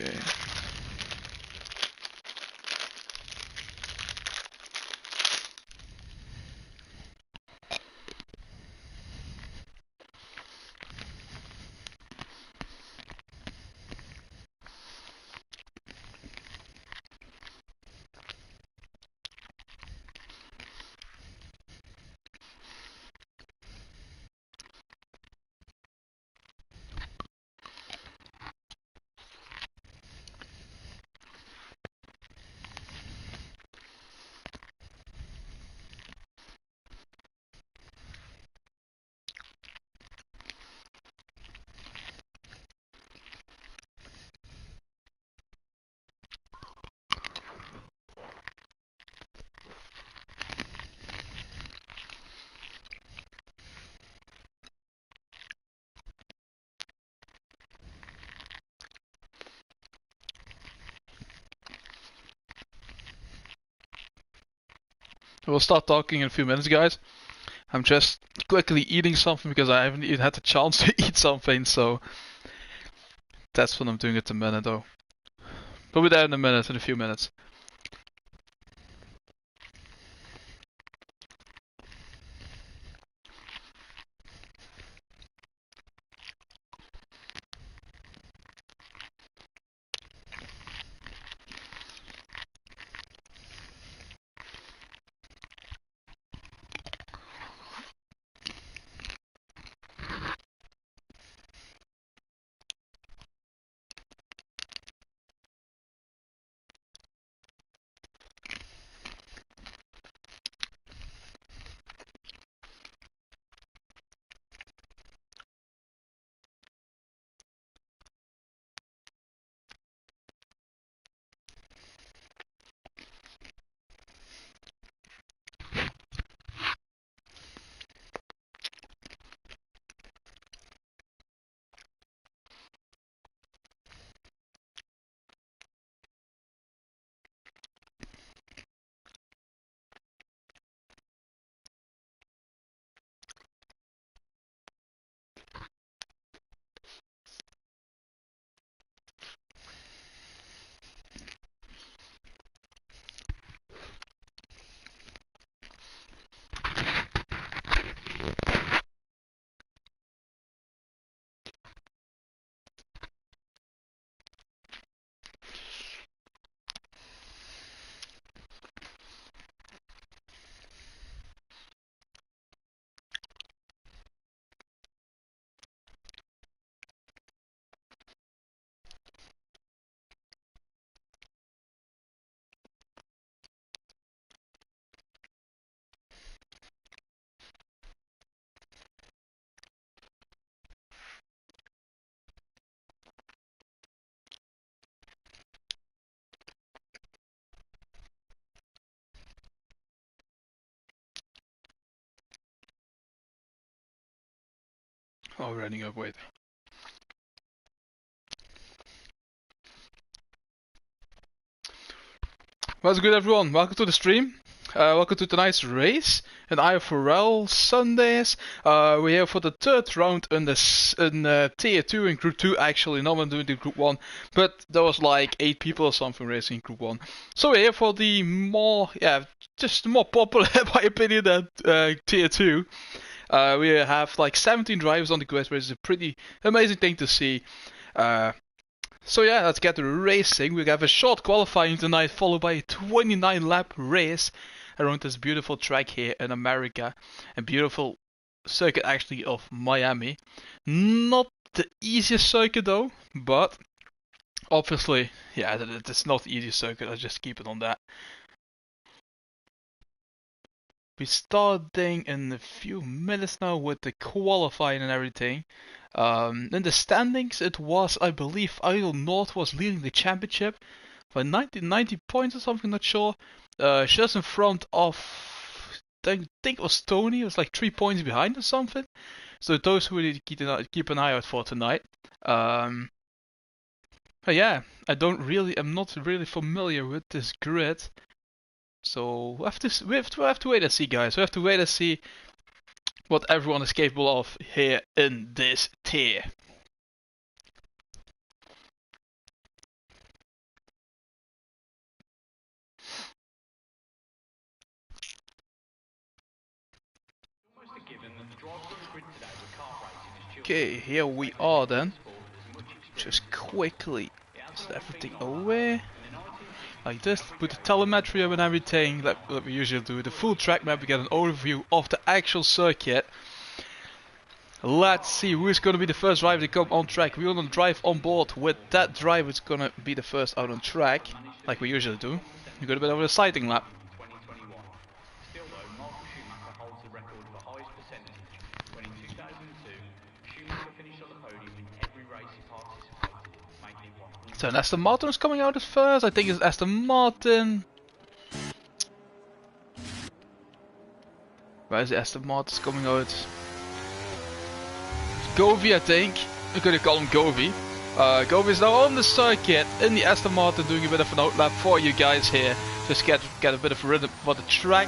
Okay. We'll start talking in a few minutes, guys. I'm just quickly eating something because I haven't even had the chance to eat something, so that's what I'm doing at the minute, though. We'll be there in a few minutes. Oh, running up, wait. What's good, everyone? Welcome to the stream. Welcome to tonight's race in IFRL Sundays. We're here for the third round in Tier 2 in Group 2. Actually, no one doing the Group 1, but there was like 8 people or something racing in Group 1. So we're here for the more, just more popular, in my opinion, than Tier 2. We have like 17 drivers on the grid, which is a pretty amazing thing to see. So yeah, let's get to racing. We have a short qualifying tonight, followed by a 29 lap race around this beautiful track here in America. A beautiful circuit actually of Miami. Not the easiest circuit though, but obviously, yeah, it's not the easiest circuit, I'll just keep it on that. We're starting in a few minutes now with the qualifying and everything. In the standings, it was, I believe, Idle North was leading the championship by 90 points or something, not sure. Just in front of, I think it was Tony, it was like 3 points behind or something. So those who need to keep an eye out for tonight. But yeah, I'm not really familiar with this grid. So we have to wait and see, guys. We have to wait and see what everyone is capable of here in this tier. Okay, here we are then. Just quickly set everything away. Like this, put the telemetry up and everything, like we usually do. The full track map, we get an overview of the actual circuit. Let's see who's gonna be the first driver to come on track. We're gonna drive on board with that driver. It's gonna be the first out on track, like we usually do. We're gonna be over the sighting lap. So an Aston Martin is coming out at first. I think it's Aston Martin. Where is the Aston Martin coming out? Govey, I think. We're gonna call him Govey. Govey is now on the circuit in the Aston Martin, doing a bit of an outlap for you guys here. Just get a bit of a rhythm for the track.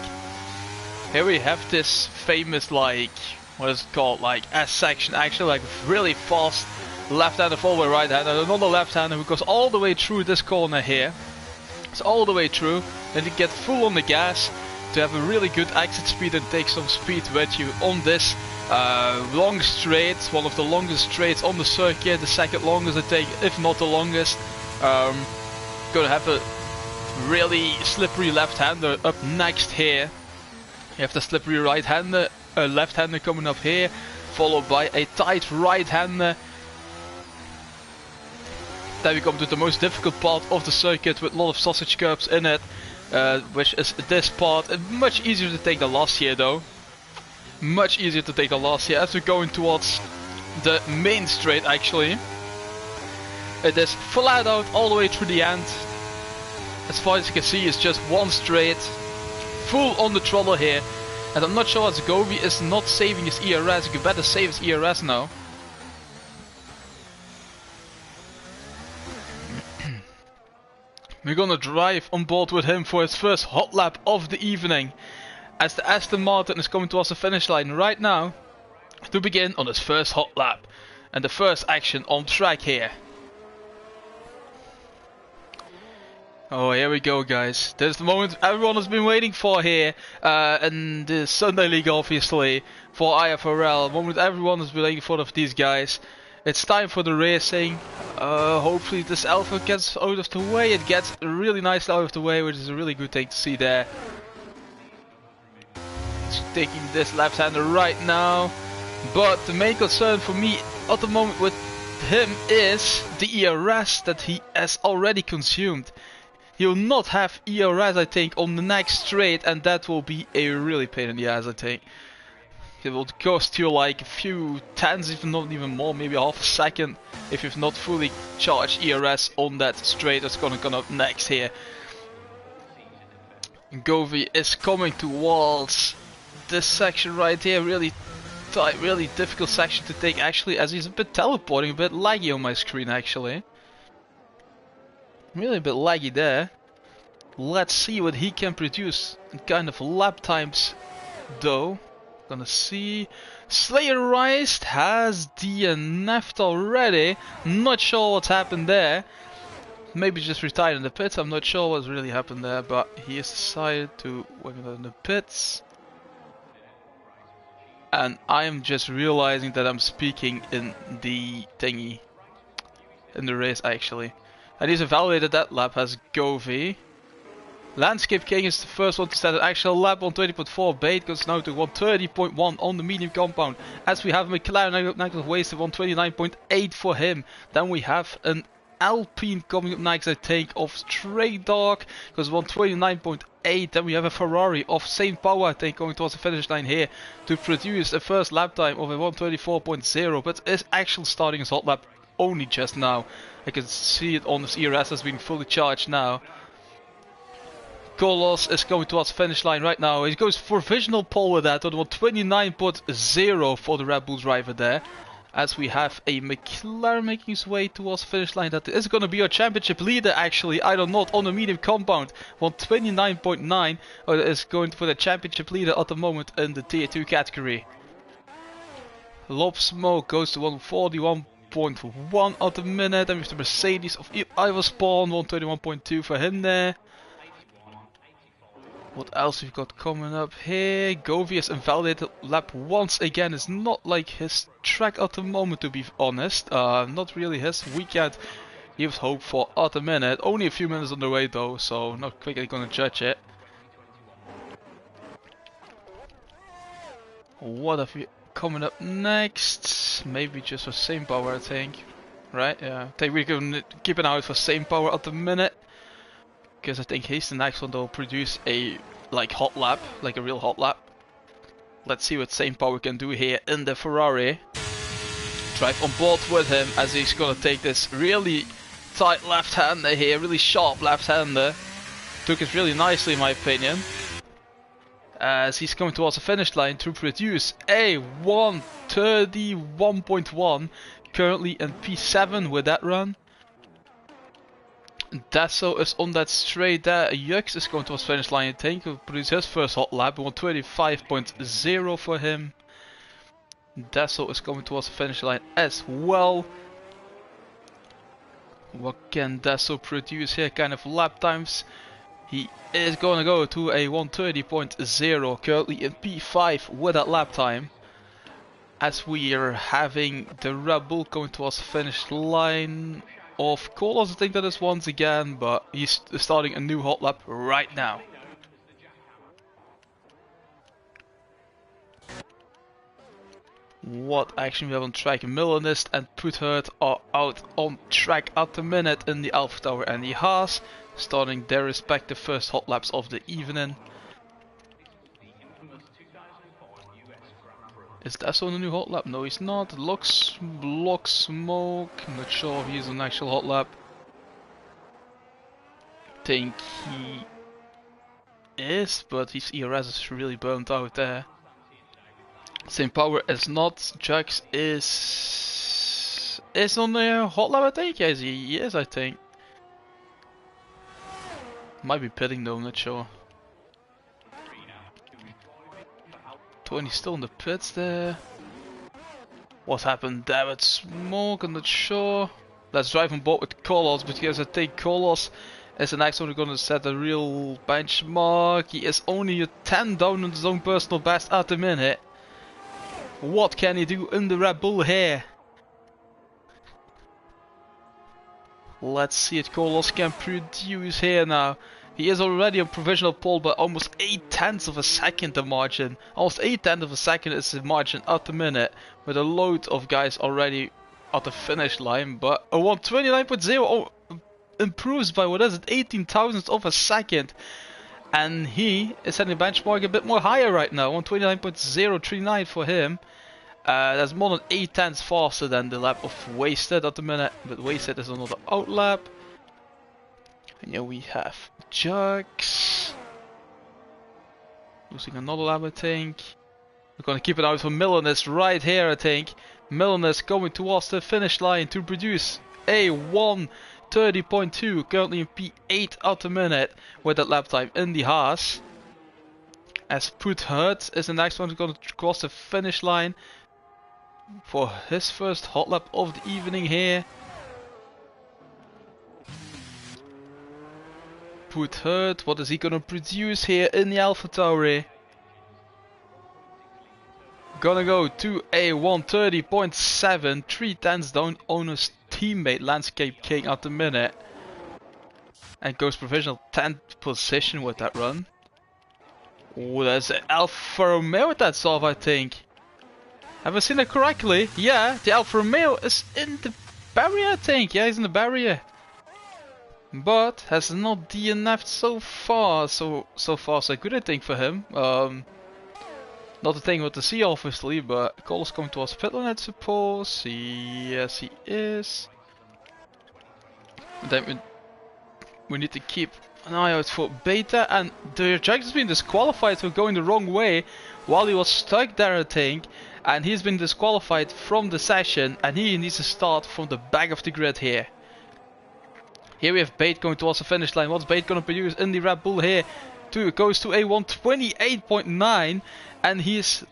Here we have this famous, like, what is it called, like S section, actually, like really fast left-hander followed by right-hander, another left-hander who goes all the way through this corner here. It's all the way through. Then you get full on the gas to have a really good exit speed and take some speed with you on this long straight, one of the longest straights on the circuit, the second longest I think, if not the longest. Gonna have a really slippery left-hander up next here. You have the slippery right-hander, left-hander coming up here, followed by a tight right-hander. Then we come to the most difficult part of the circuit with a lot of sausage curbs in it, which is this part. Much easier to take than last year though. Much easier to take than last year as we're going towards the main straight actually. It is flat out all the way through the end. As far as you can see, it's just one straight. Full on the throttle here. And I'm not sure as Govey is not saving his ERS. You better save his ERS now. We're gonna drive on board with him for his first hot lap of the evening, as the Aston Martin is coming towards the finish line right now to begin on his first hot lap and the first action on track here. Oh, here we go guys. This is the moment everyone has been waiting for here in the Sunday League obviously for IFRL. The moment everyone has been waiting for of these guys. It's time for the racing. Hopefully this Alpha gets out of the way. It gets really nicely out of the way, which is a really good thing to see there. It's taking this left-hander right now. But the main concern for me at the moment with him is the ERS that he has already consumed. He'll not have ERS I think on the next straight, and that will be a really pain in the ass I think. It will cost you like a few tenths, if not even more, maybe half a second, if you've not fully charged ERS on that straight that's gonna come up next here. Govey is coming towards this section right here, really tight, really difficult section to take actually, as he's a bit teleporting, a bit laggy on my screen actually. Really a bit laggy there. Let's see what he can produce in kind of lap times though. Gonna see. Slayer Rice has DNF'd already. Not sure what's happened there. Maybe just retired in the pits. I'm not sure what's really happened there, but he has decided to work in the pits. And I'm just realizing that I'm speaking in the thingy. In the race actually. And he's evaluated that lap as Govey. Landscape King is the first one to set an actual lap on 20.4. Bait goes now to 130.1 on the medium compound. As we have McLaren next with wasted 129.8 for him. Then we have an Alpine coming up next I think of Stray Dog. Goes 129.8. Then we have a Ferrari of same power I think going towards the finish line here. To produce a first lap time of a 134.0. But is actually starting his hot lap only just now. I can see it on his ERS has been fully charged now. Carlos is going towards the finish line right now. He goes for provisional pole with that on 29.0 for the Red Bull driver there. As we have a McLaren making his way towards the finish line. That is going to be our championship leader actually. I don't know, on the medium compound. 129.9 is going for the championship leader at the moment in the tier 2 category. Lob Smoke goes to 141.1 at the minute. And we have the Mercedes of Ivor Spawn, 121.2 for him there. What else we've got coming up here? Govey has invalidated lap once again. It's not like his track at the moment, to be honest. Not really his weekend. He was hoped for at the minute. Only a few minutes on the way though, so not quickly gonna judge it. What have we coming up next? Maybe just for same power, I think. Right? Yeah. I think we can keep an eye out for same power at the minute. Because I think he's the next one that will produce a hot lap, like a real hot lap. Let's see what same power can do here in the Ferrari. Drive on board with him as he's gonna take this really tight left-hander here, really sharp left-hander. Took it really nicely in my opinion. As he's coming towards the finish line to produce a 1:31.1, currently in P7 with that run. Dasso is on that straight there. Jux is going towards the finish line, I think. He'll produce his first hot lap, 1:25.0 for him. Dasso is coming towards the finish line as well. What can Dasso produce here? Kind of lap times. He is going to go to a 1:30.0, currently in P5 with that lap time. As we are having the Red Bull going towards the finish line of Carlos, I think that is once again, but he's starting a new hot lap right now. What action we have on track? Millenist and Puthert are out on track at the minute in the Alpha Tower and the Haas, starting their respective first hot laps of the evening. Is Dasso on a new hot lap? No, he's not. Block Smoke. I'm not sure if he's on an actual hot lap. Think he is, but his ERS is really burnt out there. Same power is not. Jux is on the hot lap, I think. Yes, he is, I think. Might be pitting though, I'm not sure. 20 still in the pits there. What happened there with Smoke? I'm not sure. Let's drive on board with Carlos, because I think Carlos is the next one who's gonna set a real benchmark. He is only a 10 down on his own personal best at the minute. What can he do in the Red Bull here? Let's see what Carlos can produce here now. He is already on provisional pole by almost 8/10 of a second the margin. Almost 8/10 of a second is the margin at the minute, with a load of guys already at the finish line. But a 1:29.0 improves by, what is it, 18 thousandths of a second. And he is setting the benchmark a bit more higher right now, 1:29.039 for him. That's more than 8/10 faster than the lap of Wasted at the minute, but Wasted is another out lap. And here we have Jux losing another lap, I think. We're gonna keep it out for Millenist right here, I think. Millenist going towards the finish line to produce a 1:30.2, currently in P8 at the minute with that lap time in the Haas. As Puthert is the next one who's gonna cross the finish line for his first hot lap of the evening here. Puthert, what is he gonna produce here in the Alpha Tauri? Gonna go to a 1:30.7, 3/10 down on his teammate Landscape King at the minute. And goes provisional 10th position with that run. Oh, there's an Alfa Romeo with that solve, I think. Have I seen it correctly? Yeah, the Alfa Romeo is in the barrier, I think. Yeah, he's in the barrier. But has not DNF'd so far. So far so good, I think, for him. Not the thing with the C, obviously, but Cole's coming towards pit lane, I suppose. Yes, he is. And then we need to keep an eye out for Beta, and the Jack has been disqualified for going the wrong way while he was stuck there, I think. And he's been disqualified from the session, and he needs to start from the back of the grid here. Here we have Bait going towards the finish line. What's Bait going to produce in the Red Bull here? It goes to a 1:28.9, and he's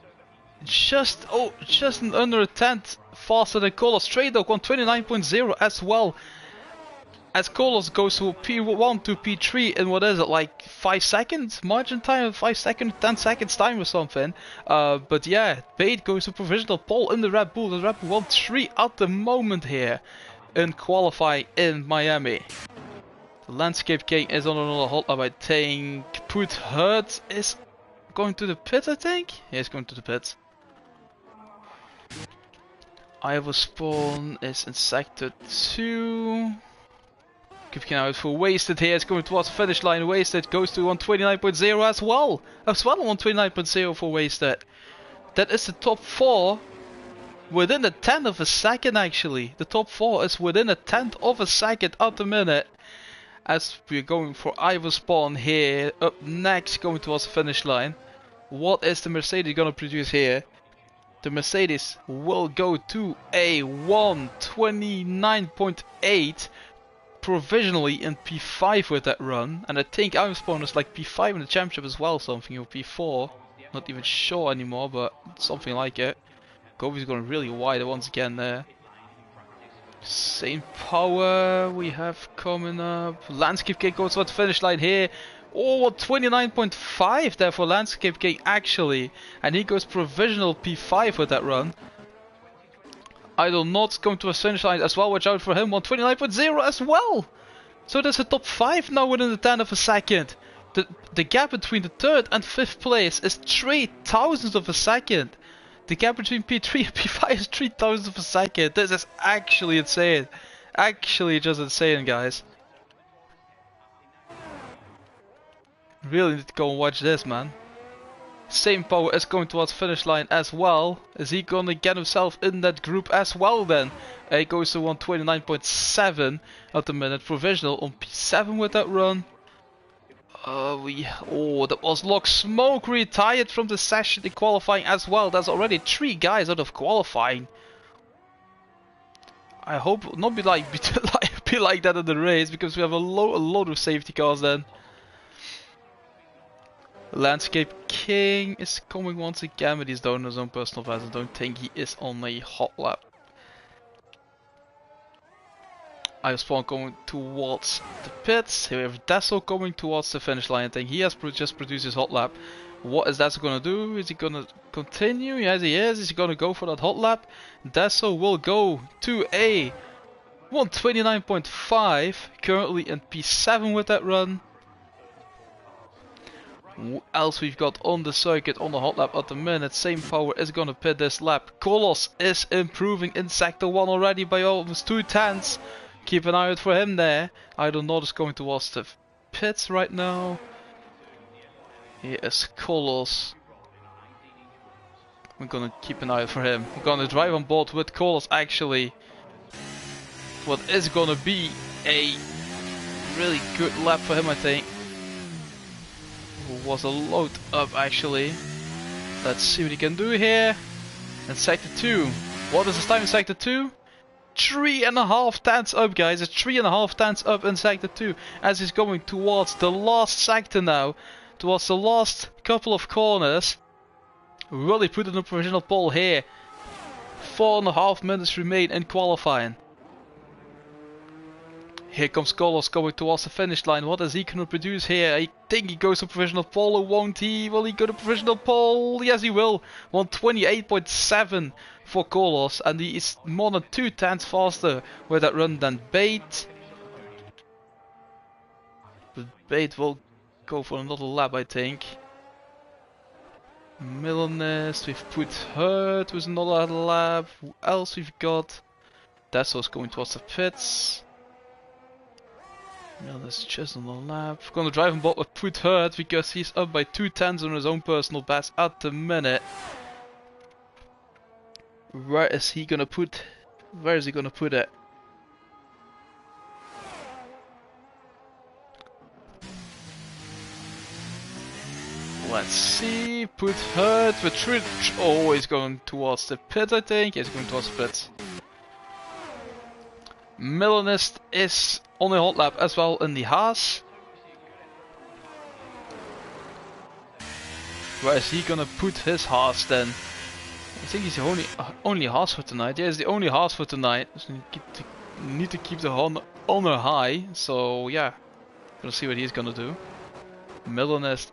just under a tenth faster than Cole. Straight dog 1:29.0 as well. as Carlos goes to P1 to P3 in what is it, like 5 seconds margin time, 5 seconds, 10 seconds time or something. But yeah, Bate goes to provisional pole in the Red Bull. The Red Bull 1-3 at the moment here in qualifying in Miami. The Landscape King is on another hot lap, I think. Put Hurt is going to the pit, I think. Yeah, he's going to the pit. Ivor Spawn is in sector 2. Keeping out for Wasted here, it's going towards the finish line. Wasted goes to 129.0 as well. As well 129.0 for Wasted. That is the top 4 within a tenth of a second actually. The top 4 is within a tenth of a second at the minute. As we're going for Ivor Spawn here. Up next, going towards the finish line. What is the Mercedes gonna produce here? The Mercedes will go to a 129.8 provisionally in P5 with that run, and I think Ivor Spawn is like P5 in the championship as well, something, or P4, not even sure anymore, but something like it. Gobi's going really wide once again there. Same power we have coming up. Landscape King goes to the finish line here. Oh, 29.5 there for Landscape King actually. And he goes provisional P5 with that run. Idle Not going to a finish line as well, watch out for him, 129.0 as well. So there's a top 5 now within the 10th of a second. The gap between the 3rd and 5th place is 3 thousandths of a second. The gap between P3 and P5 is 3 thousandths of a second. This is actually insane. Actually just insane, guys. Really need to go and watch this, man. Same power is going towards finish line as well. Is he gonna get himself in that group as well then? He goes to 129.7 at the minute. Provisional on P7 with that run. That was Lock Smoke retired from the session in qualifying as well. That's already 3 guys out of qualifying. I hope not be like be like that in the race, because we have a load of safety cars then. Landscape King is coming once again, but he's down on his own personal best. I don't think he is on a hot lap. I Spawn going towards the pits. Here we have Desso coming towards the finish line. I think he has just produced his hot lap. What is Desso gonna do? Is he gonna continue? Yes, he is. Is he gonna go for that hot lap? Desso will go to a 129.5, currently in P7 with that run. What else we've got on the circuit on the hot lap at the minute? Same power is gonna pit this lap. Kolos is improving in sector 1 already by almost 2 tenths. Keep an eye out for him there. I don't know, is going towards the pits right now. Here is Kolos. We're gonna keep an eye out for him. We're gonna drive on board with Kolos actually. What is gonna be a really good lap for him, I think. Was a load up actually. Let's see what he can do here. In sector 2. What is his time in sector 2? 3.5 tenths up, guys. It's 3.5 tenths up in sector 2 as he's going towards the last sector now. Towards the last couple of corners. Really put in a provisional pole here. 4.5 minutes remain in qualifying. Here comes Carlos going towards the finish line. What is he going to produce here? I think he goes to provisional pole, or won't he? Will he go to provisional pole? Yes, he will. 128.7 for Carlos, and he is more than 2 tenths faster with that run than Bate. But Bate will go for another lap, I think. Milanist, we've put Hurt with another lap. Who else we've got? Dasso's going towards the pits. Yeah, that's just on the lap. We're gonna drive him bot with Put Hurt because he's up by 2 tenths on his own personal best at the minute. Where is he gonna put? Where is he gonna put it? Let's see. Put Hurt with oh, he's going towards the pit, I think. He's going towards the pit. Milanist is on a hot lap as well in the Haas. Where is he gonna put his Haas then? I think he's the only Haas for tonight. Yeah, he's the only Haas for tonight. So need to keep the honor high. So yeah, gonna see what he's gonna do. Millenest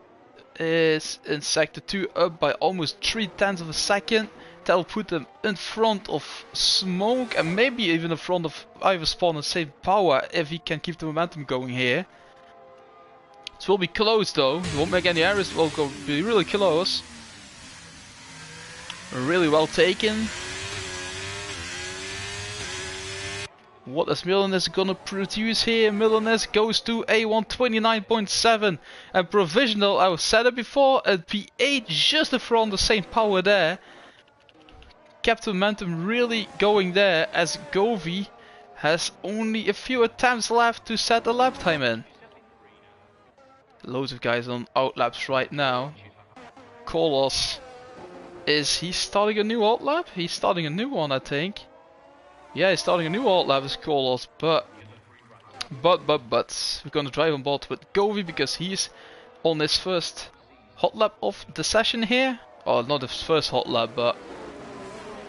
is in sector 2 up by almost 0.3 of a second. That'll put them in front of Smoke and maybe even in front of IFRL and same power if he can keep the momentum going here. It will be close though, it won't make any errors, it will be really close. Really well taken. What is Millenest gonna produce here? Millenest goes to a 129.7 and provisional, I said it before, a P8 just in front, the same power there. Kept momentum really going there as Govy has only a few attempts left to set the lap time in. Loads of guys on outlaps right now. Kolos, is he starting a new outlap? He's starting a new one, I think. Yeah, he's starting a new outlap with Kolos, but we're gonna drive on board with Govy because he's on his first hot lap of the session here. Or not his first hot lap, but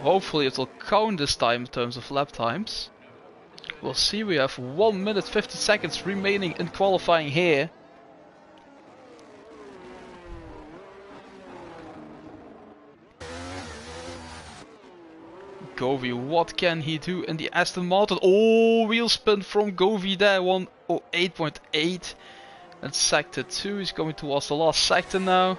hopefully it will count this time in terms of lap times. We'll see, we have 1 minute 50 seconds remaining in qualifying here. Govy, what can he do in the Aston Martin? Oh, wheel spin from Govy there, 108.8. And sector 2 is going towards the last sector now.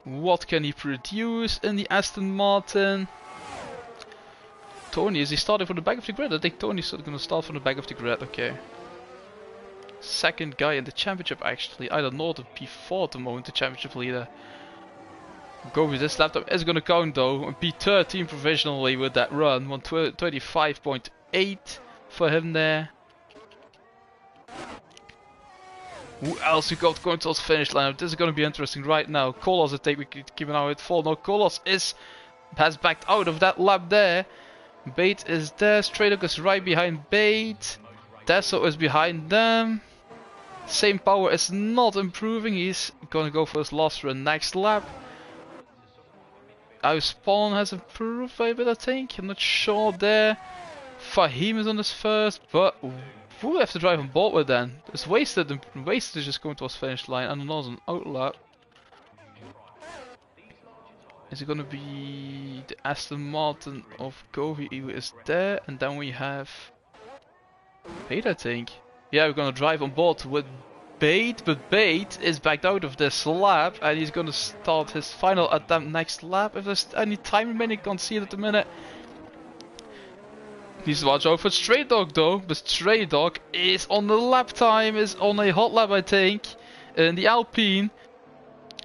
What can he produce in the Aston Martin? Tony, is he starting from the back of the grid? I think Tony's going to start from the back of the grid, okay. Second guy in the championship actually. I don't know the P4 at the moment, the championship leader. Govy, this laptop is going to count though. P13 provisionally with that run. 135.8 for him there. Who else we got going towards finish line? This is going to be interesting right now. Kolos, I think we could keep an eye out for. No, Kolos has backed out of that lap there. Bait is there. Straydog is right behind Bait. Desso is behind them. Same power is not improving. He's going to go for his last run next lap. Our spawn has improved a bit, I think. I'm not sure there. Fahim is on his first, but who have to drive on board with then? It's wasted. Wasted is just going towards finish line and another an outlap. Is it gonna be the Aston Martin of Govy who is there? And then we have Bait, I think. Yeah, we're gonna drive on board with Bait, but Bait is backed out of this lap and he's gonna start his final attempt next lap. If there's any time remaining, can't see it at the minute. Needs to watch out for Straydog though, but Straydog is on the lap time, is on a hot lap I think, in the Alpine.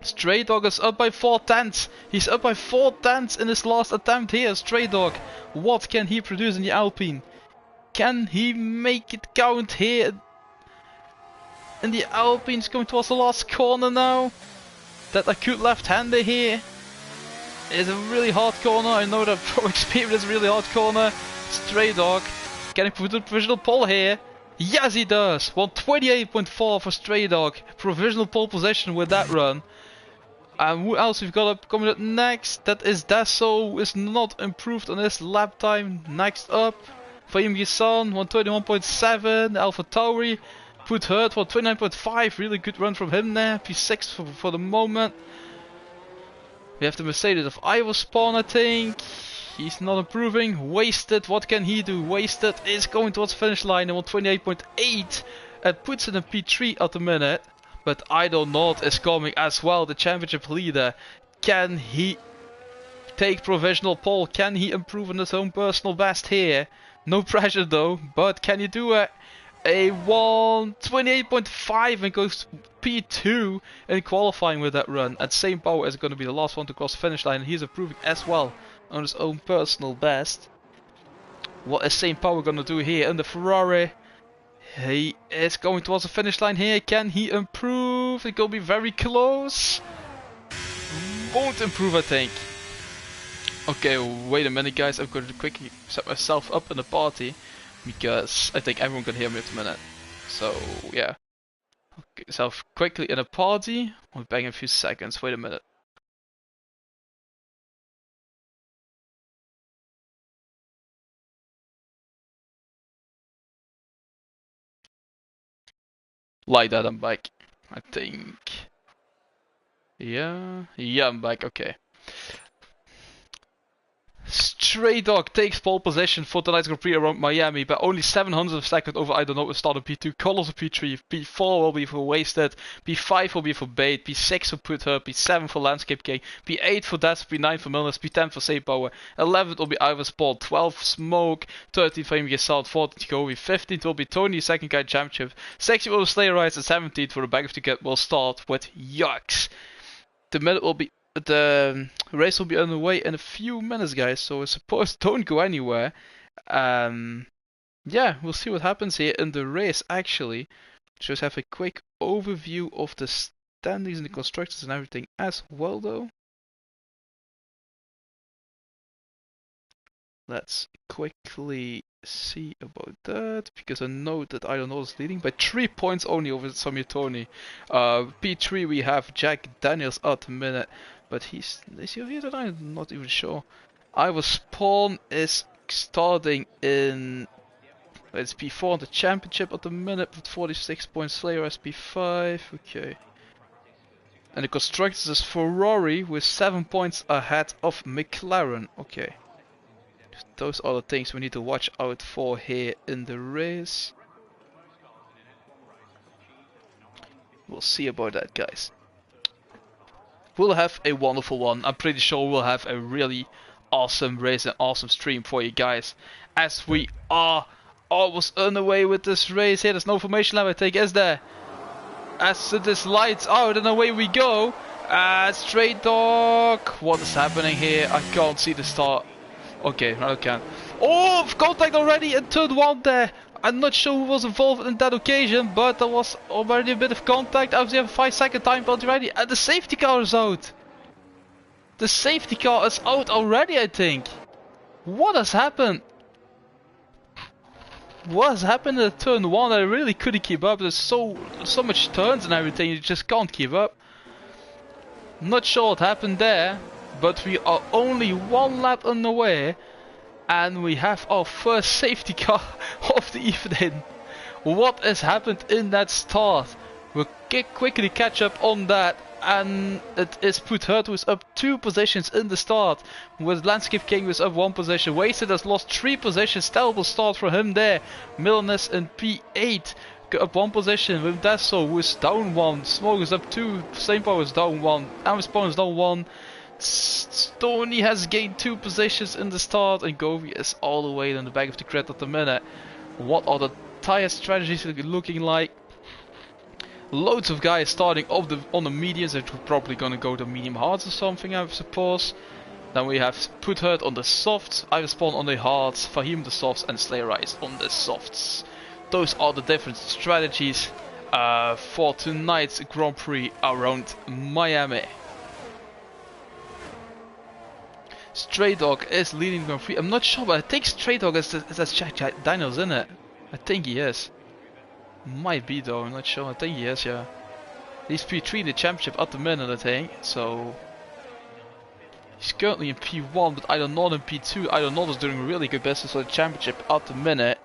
Straydog is up by 4/10. He's up by 4/10 in his last attempt here, Straydog. What can he produce in the Alpine? Can he make it count here? And the Alpine's going towards the last corner now. That acute left-hander here is a really hard corner. I know that from experience, a really hard corner. Straydog, can he put a provisional pole here? Yes, he does. 128.4 for Straydog. Provisional pole position with that run. And who else we've got up coming up next? That is Desso, who is not improved on his lap time. Next up, Fahim Gissan, 121.7. Alpha Tauri. Put Hurt 129.5, really good run from him there. P6 for the moment. We have the Mercedes of Iowa spawn, I think. He's not improving. Wasted, what can he do? Wasted is going towards finish line and 128.8. It puts in a P3 at the minute. But I don't know is coming as well. The championship leader. Can he take provisional pole? Can he improve on his own personal best here? No pressure though, but can he do it? A 128.5 and goes P2 in qualifying with that run. And same power is going to be the last one to cross finish line. And he's improving as well on his own personal best. What is same power going to do here in the Ferrari? He is going towards the finish line here. Can he improve? It's going to be very close. Won't improve, I think. Okay, wait a minute guys. I'm going to quickly set myself up in the party. Because I think everyone can hear me at the minute. So, yeah. Okay, myself quickly in a party. I'll be back in a few seconds. Wait a minute. Like that, I'm back. I think. Yeah, I'm back. Okay. Stray Dog takes pole position for tonight's Grand Prix around Miami by only 700 of a second over I don't know with start on P2, Colors of P3, P4 will be for Wasted, P5 will be for Bait, P6 for Put Her, P7 for Landscape King, P8 for Death, P9 for Milners, P10 for Save Power, 11 will be Ivar Sport, 12 Smoke, 13 Flaming Assault, 14 Kobe, 15 will be Tony, second guy championship, 16 will be Slayer Rise, and 17 for the back of the get will start with Yucks. The race will be underway in a few minutes, guys, so I suppose don't go anywhere. Yeah, we'll see what happens here in the race, actually. Just have a quick overview of the standings and the constructors and everything as well, though. Let's quickly see about that, because I know that I don't know is leading by 3 points only over Samir Tony. P3 we have Jack Daniels at the minute, but is he here that I'm not even sure. Ivor Spawn is starting in, it's P4 on the championship at the minute with 46 points, Slayer is P5, okay. And the constructors is Ferrari with 7 points ahead of McLaren, okay. Those are the things we need to watch out for here in the race. We'll see about that, guys. We'll have a wonderful one. I'm pretty sure we'll have a really awesome race and awesome stream for you guys. As we are almost underway with this race here. There's no formation lap, I think, is there? As this lights out and away we go. Stray Dog. What is happening here? I can't see the start. Okay, now I can. Oh, contact already in turn 1 there. I'm not sure who was involved in that occasion, but there was already a bit of contact. I was have a 5-second time penalty already, and the safety car is out. The safety car is out already, I think. What has happened? What has happened in turn 1? I really couldn't keep up. There's so much turns and everything, you just can't keep up. Not sure what happened there, but we are only 1 lap on the way. And we have our first safety car of the evening. What has happened in that start? We'll quickly catch up on that. And it is Put Hurt who is up 2 positions in the start. With Landscape King who is up 1 position. Wasted has lost 3 positions. Terrible start for him there. Milness in P8. Up 1 position with Desso who is down 1. Smoke is up 2. Same Power is down 1. Amspawn is down 1. Stoney has gained 2 positions in the start, and Govey is all the way in the back of the grid at the minute. What are the tire strategies looking like? Loads of guys starting on the mediums, they're probably gonna go to medium hards or something, I suppose. Then we have Put Hurt on the softs, Ivar Spawn on the hards, Fahim the softs, and Slayer Rise on the softs. Those are the different strategies for tonight's Grand Prix around Miami. Stray Dog is leading Grand Prix. I'm not sure, but I think Stray Dog is Jack Daniels, isn't it? I think he is. Might be though, I'm not sure. I think he is, yeah. He's P3 in the championship at the minute, I think. So he's currently in P1, but I don't know in P2. I don't know is doing really good business for the championship at the minute.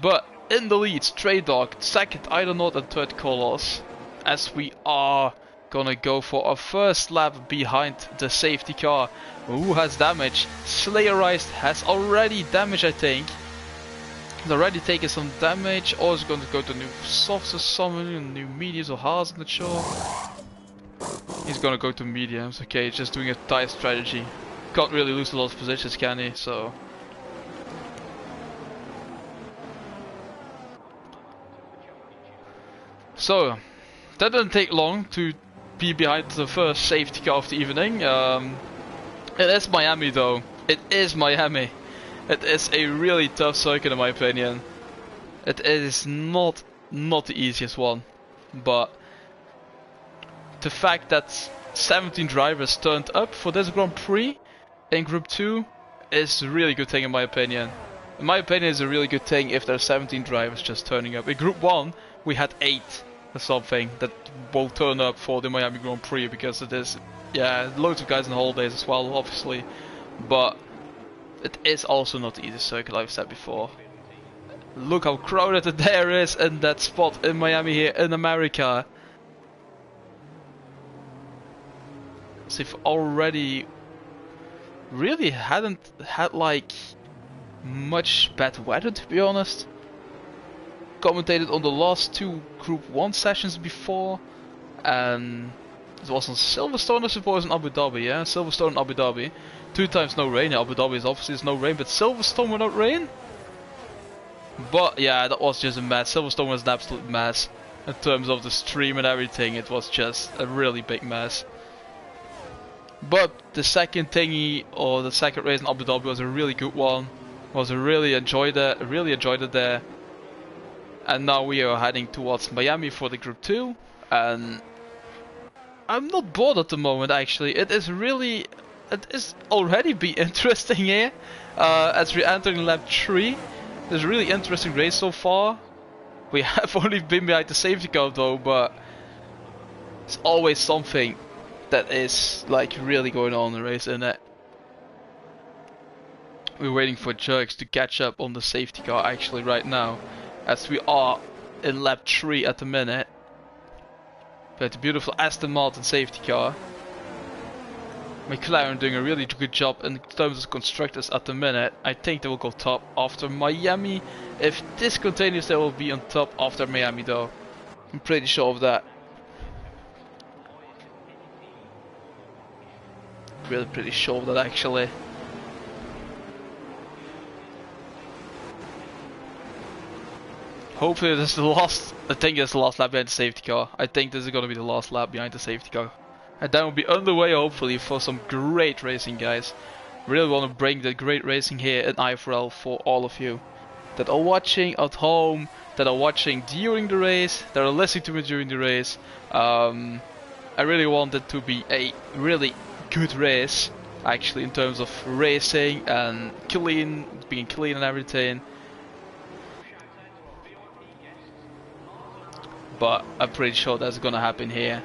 But in the lead, Stray Dog, second, I don't know, and third Colors. As we are gonna go for our first lap behind the safety car. Who has damage? Slayer Rise has already damage, I think. He's already taken some damage, or is going to go to new softs or something, new mediums or hards, I'm not sure. He's gonna go to mediums, okay, just doing a tire strategy. Can't really lose a lot of positions, can he? So that didn't take long to be behind the first safety car of the evening. It is Miami though. It is Miami. It is a really tough circuit in my opinion. It is not the easiest one, but the fact that 17 drivers turned up for this Grand Prix in Group 2 is a really good thing in my opinion. In my opinion, it's a really good thing if there's 17 drivers just turning up. In Group 1 we had 8 or something that will turn up for the Miami Grand Prix, because it is, yeah, loads of guys on holidays as well, obviously, but it is also not the easiest circuit, like I've said before. Look how crowded it there is in that spot in Miami here in America. So they've already really hadn't had like much bad weather, to be honest. Commentated on the last 2 Group 1 sessions before, and it was on Silverstone, I suppose, in Abu Dhabi. Yeah, Silverstone and Abu Dhabi. 2 times no rain. Abu Dhabi is obviously no rain, but Silverstone without rain. But yeah, that was just a mess. Silverstone was an absolute mess in terms of the stream and everything. It was just a really big mess. But the second thingy, or the second race in Abu Dhabi, was a really good one. Really enjoyed it there. And now we are heading towards Miami for the Group 2, and I'm not bored at the moment actually. It is already be interesting here, as we're entering lap 3. It's a really interesting race so far. We have only been behind the safety car though, but it's always something that is like really going on in the race, isn't it? We're waiting for Jerks to catch up on the safety car actually right now, as we are in lap 3 at the minute. But the beautiful Aston Martin safety car. McLaren doing a really good job in terms of constructors at the minute. I think they will go top after Miami. If this continues, they will be on top after Miami though. I'm pretty sure of that. Really pretty sure of that actually. Hopefully this is the last, I think it's the last lap behind the safety car. I think this is going to be the last lap behind the safety car. And then we'll be underway hopefully for some great racing, guys. Really want to bring the great racing here in IFRL for all of you that are watching at home, that are watching during the race, that are listening to me during the race. I really want it to be a really good race, actually, in terms of racing and being clean and everything. But I'm pretty sure that's gonna happen here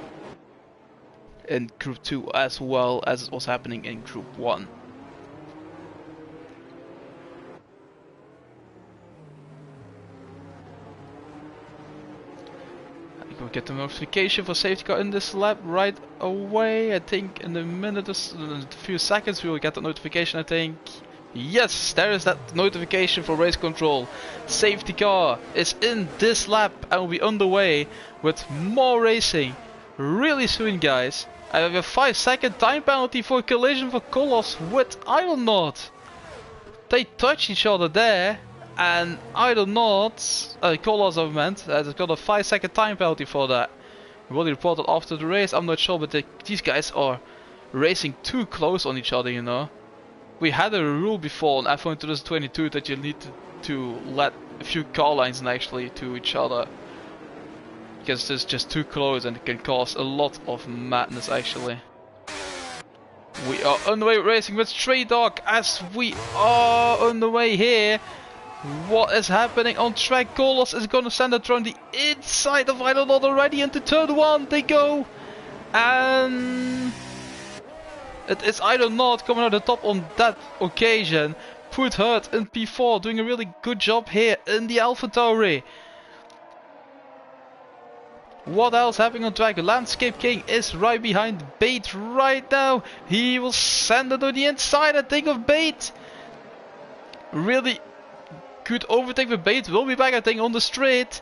in Group 2 as well as it was happening in Group 1. We'll get the notification for safety car in this lap right away. I think in a minute or in a few seconds we will get the notification, I think. Yes, there is that notification for race control. Safety car is in this lap and will be underway with more racing really soon, guys. I have a 5-second time penalty for collision for Kolos with Idlenaut. They touch each other there, and Idlenaut, Kolos I meant, has got a 5-second time penalty for that. Will be reported after the race, I'm not sure, but these guys are racing too close on each other, you know. We had a rule before in F1 2022 that you need to let a few car lines in actually to each other, because it's just too close and it can cause a lot of madness actually. We are underway racing with Stray Dog as we are underway here. What is happening on track? Kolos is gonna send it around the inside of Idlenaut already into turn 1. They go, and it is Idlenaut coming out the top on that occasion. Put Hurt in P4 doing a really good job here in the AlphaTauri. What else happening on track? Landscape King is right behind Bait right now. He will send it on the inside, I think, of Bait. Really good overtake with Bait. Will be back, I think, on the straight.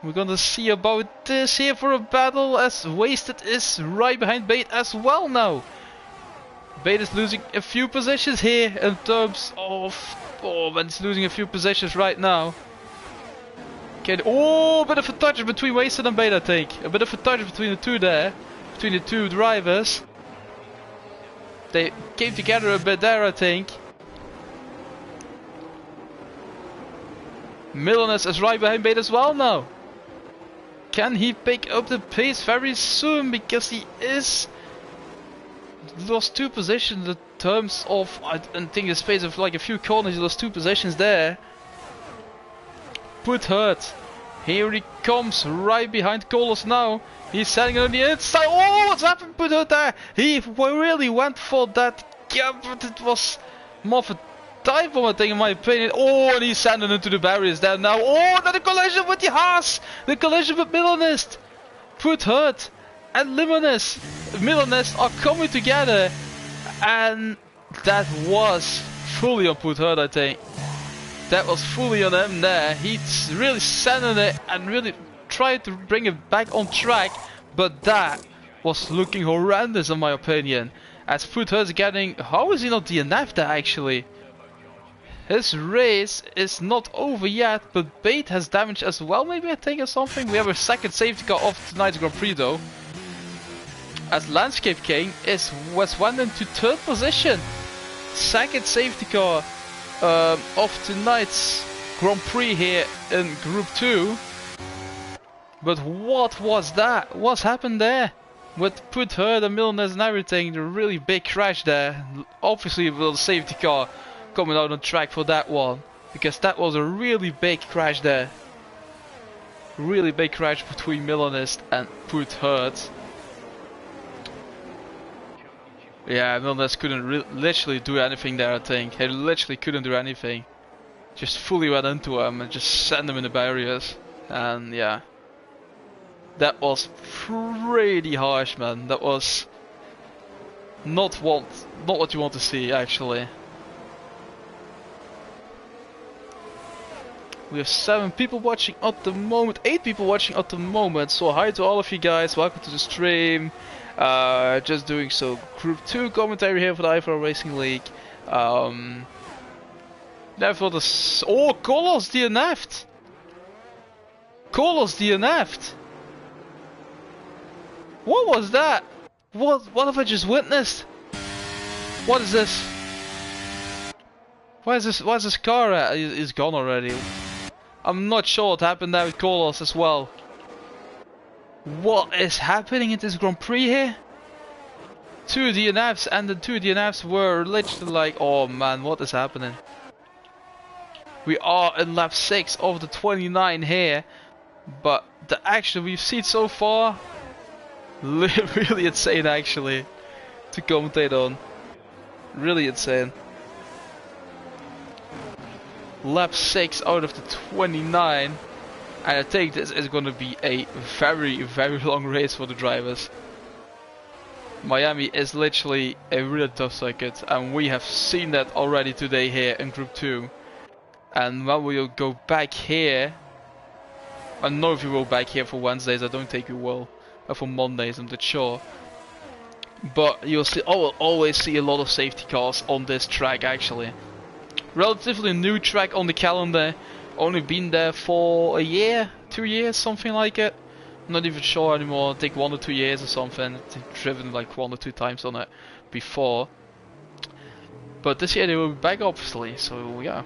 We're gonna see about this here for a battle, as Wasted is right behind Bait as well now. Bait is losing a few positions here in terms of... oh, man, it's losing a few positions right now. Okay, oh, a bit of a touch between Wasted and Bait, I think. A bit of a touch between the two there. Between the two drivers. They came together a bit there, I think. Milanus is right behind Bait as well now. Can he pick up the pace very soon? Because he is... lost 2 positions in terms of... I think the space of like a few corners, he lost 2 positions there. Put Hurt. Here he comes right behind Kolos now. He's setting it on the inside. Oh, what's happened? Put Hurt there. He really went for that gap, but it was more of a time for my thing in my opinion. Oh, and he's sending into the barriers there now. Oh, another collision with the Haas. The collision with Milanist. Put Hurt and Milanist are coming together. And that was fully on Put Hurt, I think. That was fully on him there. He's really sending it and really tried to bring it back on track. But that was looking horrendous in my opinion. As Put Hurt's getting... How is he not DNF'd there actually? His race is not over yet, but Bait has damage as well, maybe I think or something. We have a second safety car of tonight's Grand Prix though. As Landscape King went into third position. Second safety car of tonight's Grand Prix here in Group 2. But what was that? What's happened there? With Put Hurt and Milanese and everything, the really big crash there. Obviously with the safety car coming out on track for that one, because that was a really big crash there. Really big crash between Milanist and Put Hurt. Yeah, Milanist couldn't literally do anything there, I think. He literally couldn't do anything. Just fully went into him and just sent him in the barriers. And yeah, that was pretty harsh, man. That was not what you want to see actually. We have 7 people watching at the moment, 8 people watching at the moment, so hi to all of you guys, welcome to the stream. Just doing so Group 2 commentary here for the IFRL Racing League. Now for the... Oh, Kolos DNF'd! Kolos DNF'd! What was that? What have I just witnessed? What is this? Where's this car at? He's gone already. I'm not sure what happened there with Kolos as well. What is happening in this Grand Prix here? 2 DNFs, and the 2 DNFs were literally like, oh man, what is happening? We are in lap 6 of the 29 here, but the action we've seen so far, really insane actually to commentate on. Really insane. Lap 6 out of the 29, and I think this is going to be a very long race for the drivers. Miami is literally a really tough circuit, and we have seen that already today here in Group 2. And when we'll go back here, I don't know if you will back here for Wednesdays, I don't think you will, or for Mondays, I'm not sure. But you'll see, I will always see a lot of safety cars on this track actually. Relatively new track on the calendar, only been there for a year, 2 years, something like it. I'm not even sure anymore, I think 1 or 2 years or something. I've driven like 1 or 2 times on it before. But this year they will be back obviously, so yeah.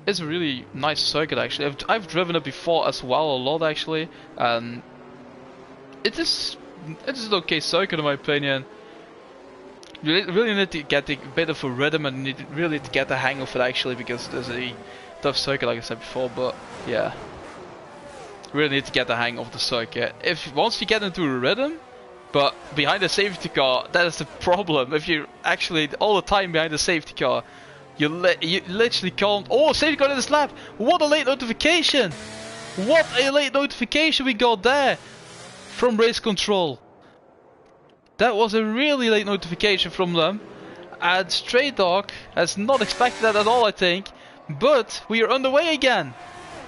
It's a really nice circuit actually. I've driven it before as well, a lot actually. And it is an okay circuit in my opinion. You really need to get a bit of a rhythm and you really need to get the hang of it actually, because there's a tough circuit like I said before, but yeah. Really need to get the hang of the circuit. Once you get into a rhythm, but behind the safety car, that is the problem. If you're actually all the time behind the safety car, you literally can't... Oh, safety car in the slap! What a late notification! What a late notification we got there from race control. That was a really late notification from them, and Stray Dog has not expected that at all I think, but we are underway again.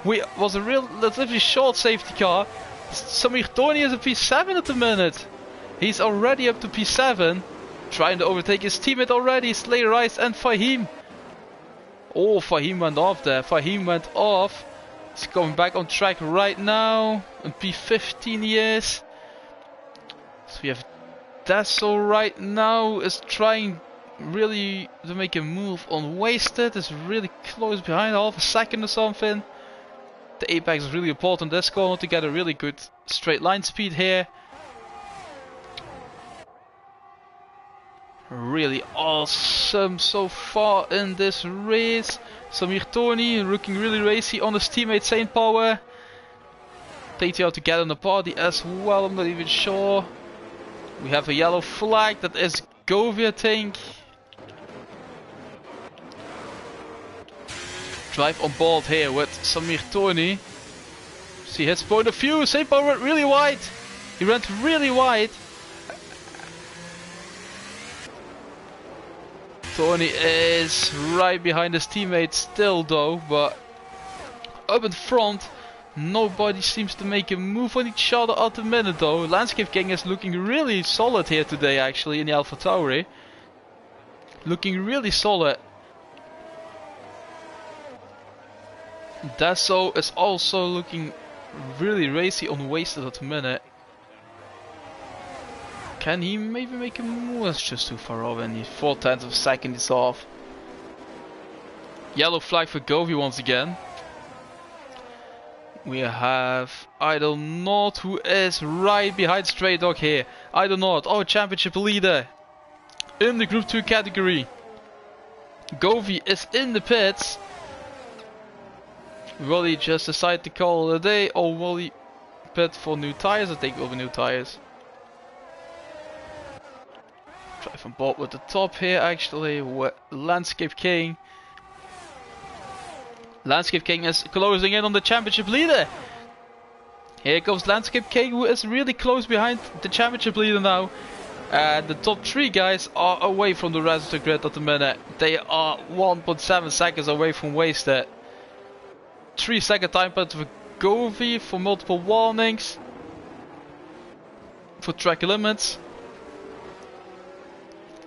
Was a relatively short safety car. Samir Tony is a P7 at the minute. He's already up to P7, trying to overtake his teammate already, Slayer Rice and Fahim. Oh, Fahim went off there, Fahim went off. He's coming back on track right now, in P15 he is. So we have Dazzle right now is trying really to make a move on Wasted. Is really close behind, half a second or something. The apex is really important this corner to get a really good straight line speed here. Really awesome so far in this race. Samir Tony looking really racy on his teammate Saint Power. TTL to get on the party as well, I'm not even sure. We have a yellow flag, that is Govey I think. Drive on board here with Samir Tony. See his point of view. St. Paul went really wide. He went really wide. Tony is right behind his teammates still though, but up in front nobody seems to make a move on each other at the minute though. Landscape King is looking really solid here today actually in the AlphaTauri. Looking really solid. Dasso is also looking really racy on wasted at the minute. Can he maybe make a move? That's just too far off and he's 4/10 of a second is off. Yellow flag for Govey once again. We have Idlenaut who is right behind Stray Dog here. Idlenaut, our championship leader in the Group 2 category. Govey is in the pits. Will he just decide to call it a day or will he pit for new tires? I think it will be new tires. Drive on board with the top here actually with Landscape King. Landscape King is closing in on the championship leader. Here comes Landscape King who is really close behind the championship leader now. And the top 3 guys are away from the rest of the grid at the minute. They are 1.7 seconds away from wasted. 3-second time penalty for Govey for multiple warnings. For track limits.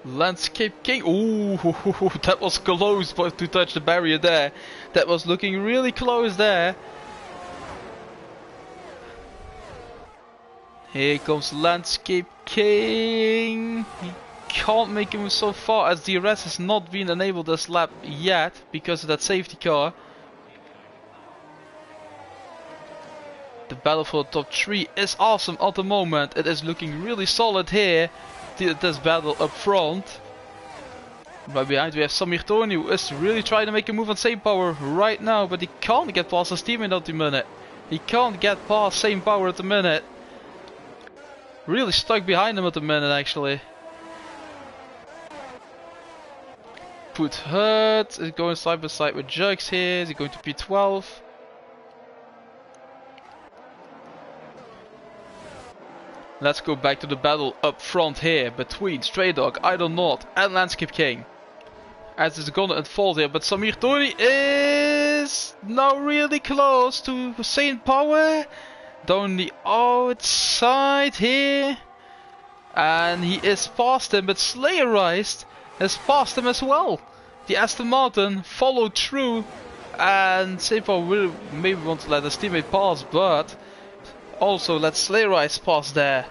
Landscape King. Ooh, that was close to touch the barrier there. That was looking really close there. Here comes Landscape King. He can't make him so far as DRS has not been enabled this lap yet because of that safety car. The battle for the top 3 is awesome at the moment. It is looking really solid here. This battle up front. Right behind we have Samir Tony who is really trying to make a move on St. Power right now, but he can't get past his teammate at the minute. He can't get past St. Power at the minute. Really stuck behind him at the minute actually. Put Hurt is going side by side with Jugs here. Is he going to P12? Let's go back to the battle up front here between Stray Dog, Idlenaut and Landscape King. As it's gonna unfold here, but Samir Tony is now really close to St. Power. Down the outside here. And he is past him, but Slayerized has passed him as well. The Aston Martin followed through and St. Power will maybe want to let his teammate pass, but also let Slayerized pass there.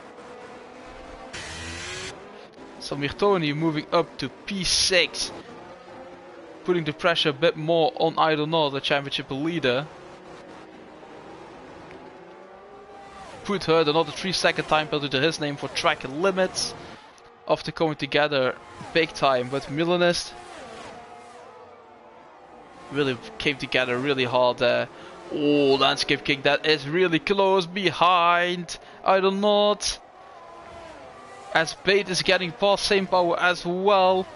Samir Tony moving up to P6. Putting the pressure a bit more on Idlenaut, the championship leader. Put her another 3-second time penalty to his name for track limits. After coming together big time with Milanist. Really came together really hard there. Oh, Landscape King, that is really close behind Idlenaut. As Bait is getting past St. Power as well.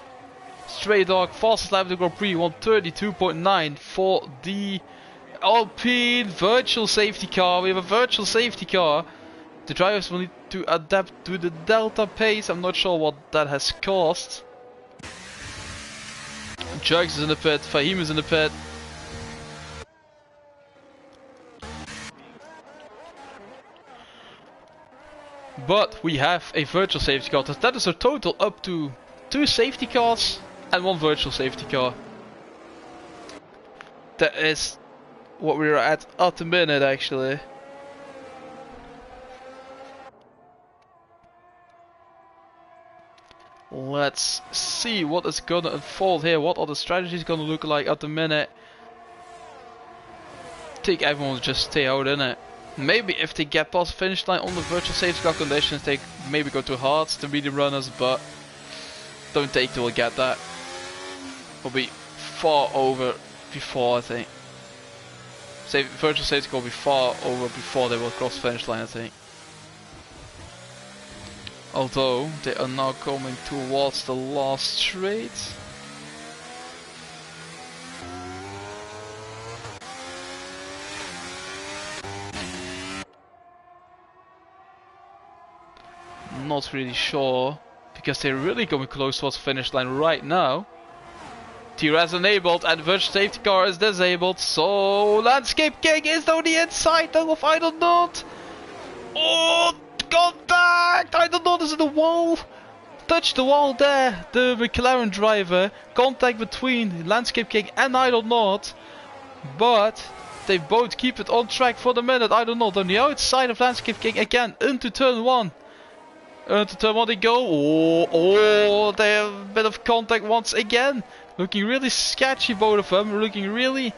Stray Dog, fastest lap of the Grand Prix, 132.9 for the Alpine virtual safety car. We have a virtual safety car. The drivers will need to adapt to the Delta pace. I'm not sure what that has cost. Jugs is in the pit, Fahim is in the pit. But we have a virtual safety car. That is a total up to 2 safety cars and 1 virtual safety car. That is what we're at the minute actually. Let's see what is gonna unfold here. What are the strategies gonna look like at the minute? I think everyone will just stay out in it. Maybe if they get past the finish line on the virtual safety car conditions, they maybe go too hard to medium runners, but don't think they will get that. Will be far over before, I think. Say virtual safety car will be far over before they will cross the finish line, I think. Although they are now coming towards the last straight. not really sure, because they're really going close towards the finish line right now. TRS enabled and virtual safety car is disabled, so Landscape King is on the inside of Idle Not. Oh, contact! Idle Not is in the wall. Touch the wall there, the McLaren driver. Contact between Landscape King and Idle Not, but they both keep it on track for the minute. Idle Not on the outside of Landscape King again into turn 1. Into turn 1 they go. Oh, they have a bit of contact once again. Looking really sketchy, both of them. Looking really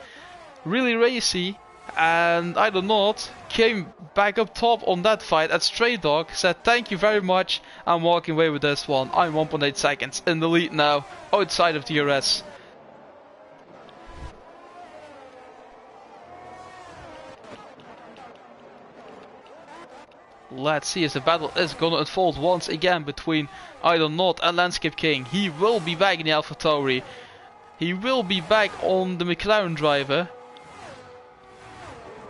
racy. And Idle Not came back up top on that fight at Stray Dog. Said thank you very much. I'm walking away with this one. I'm 1.8 seconds in the lead now. Outside of DRS. Let's see as the battle is gonna unfold once again between Idle Not and Landscape King. He will be back in the AlphaTauri. He will be back on the McLaren driver.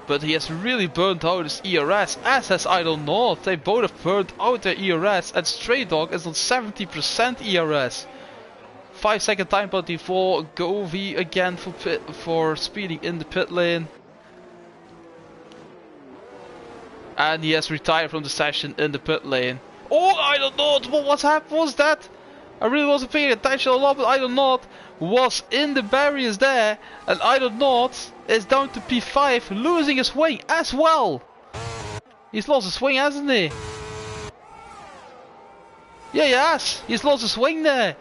But he has really burnt out his ERS, as has Idle Not. They both have burnt out their ERS, and Stray Dog is on 70% ERS. 5-second time penalty for Govey again for speeding in the pit lane. And he has retired from the session in the pit lane. Oh, Idle Not! What happened was that? I really wasn't paying attention a lot, but Idle Not was in the barriers there. And Idle Not is down to P5, losing his wing as well. He's lost his wing, hasn't he? Yeah, he has. He's lost his wing there.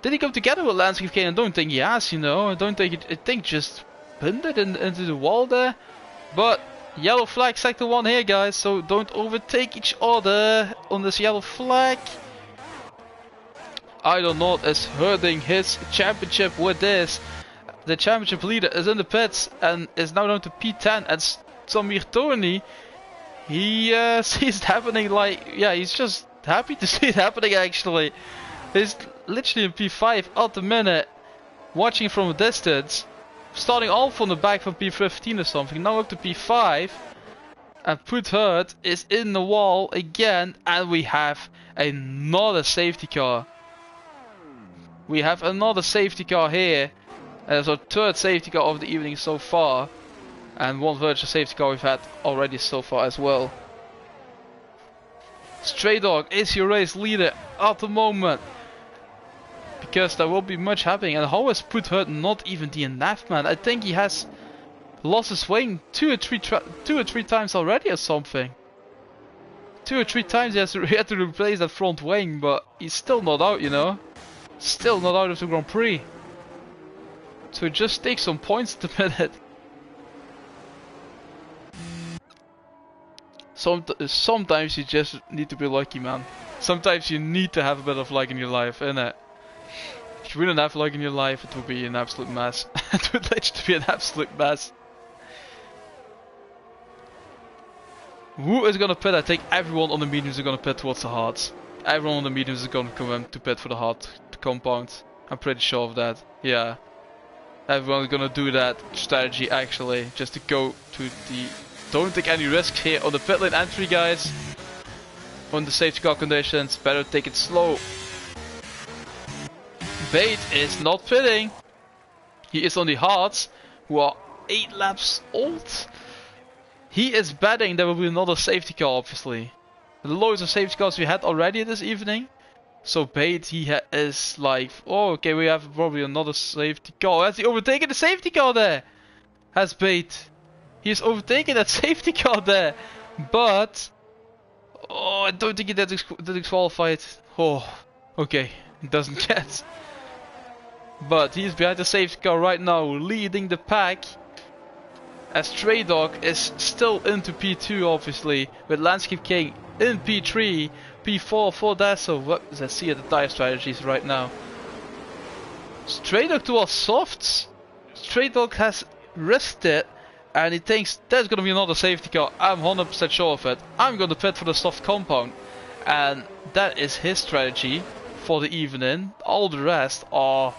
Did he come together with Landscape King? I don't think he has, you know. I think just pinned it into the wall there. But yellow flag sector 1 here, guys, so don't overtake each other on this yellow flag. Idle Not is hurting his championship with this. The championship leader is in the pits and is now down to P10, and Samir Tony, he sees it happening like, yeah, he's just happy to see it happening actually. He's literally in P5 at the minute, watching from a distance. Starting off on the back from P15 or something, now up to P5. And Put Hurt is in the wall again, and we have another safety car. We have another safety car here. It's our third safety car of the evening so far. And one virtual safety car we've had already so far as well. Stray Dog is your race leader at the moment. Because there will be much happening. And how has Put Hurt not even DNF'd, man? I think he has lost his wing two or three times already or something. 2 or 3 times he had to replace that front wing, but he's still not out, you know. Still not out of the Grand Prix. So just take some points at the minute. Sometimes you just need to be lucky, man. Sometimes you need to have a bit of luck in your life, innit? If you wouldn't have luck in your life, it would be an absolute mess. It would literally be an absolute mess. Who is gonna pit? I think everyone on the mediums are gonna pit towards the hards. Everyone on the mediums is gonna come in to pit for the hard compound. I'm pretty sure of that. Yeah. Everyone's gonna do that strategy actually, just to go to the... Don't take any risks here on the pit lane entry, guys. On the safety car conditions, better take it slow. Bait is not pitting. He is on the hards, who are 8 laps old. He is betting there will be another safety car, obviously. The loads of safety cars we had already this evening. So Bait, is like, oh, okay, we have probably another safety car. Has he overtaken the safety car there? Has Bait. He has overtaken that safety car there. But, oh, I don't think he did disqualified. Oh, okay, he doesn't get. But he's behind the safety car right now, leading the pack. As Stray Dog is still into P2, obviously, with Landscape King in P3, P4 for Dasso. Let's see at the tire strategies right now. Stray Dog to our softs. Stray Dog has risked it, and he thinks there's gonna be another safety car. I'm 100% sure of it. I'm gonna pit for the soft compound, and that is his strategy for the evening. All the rest are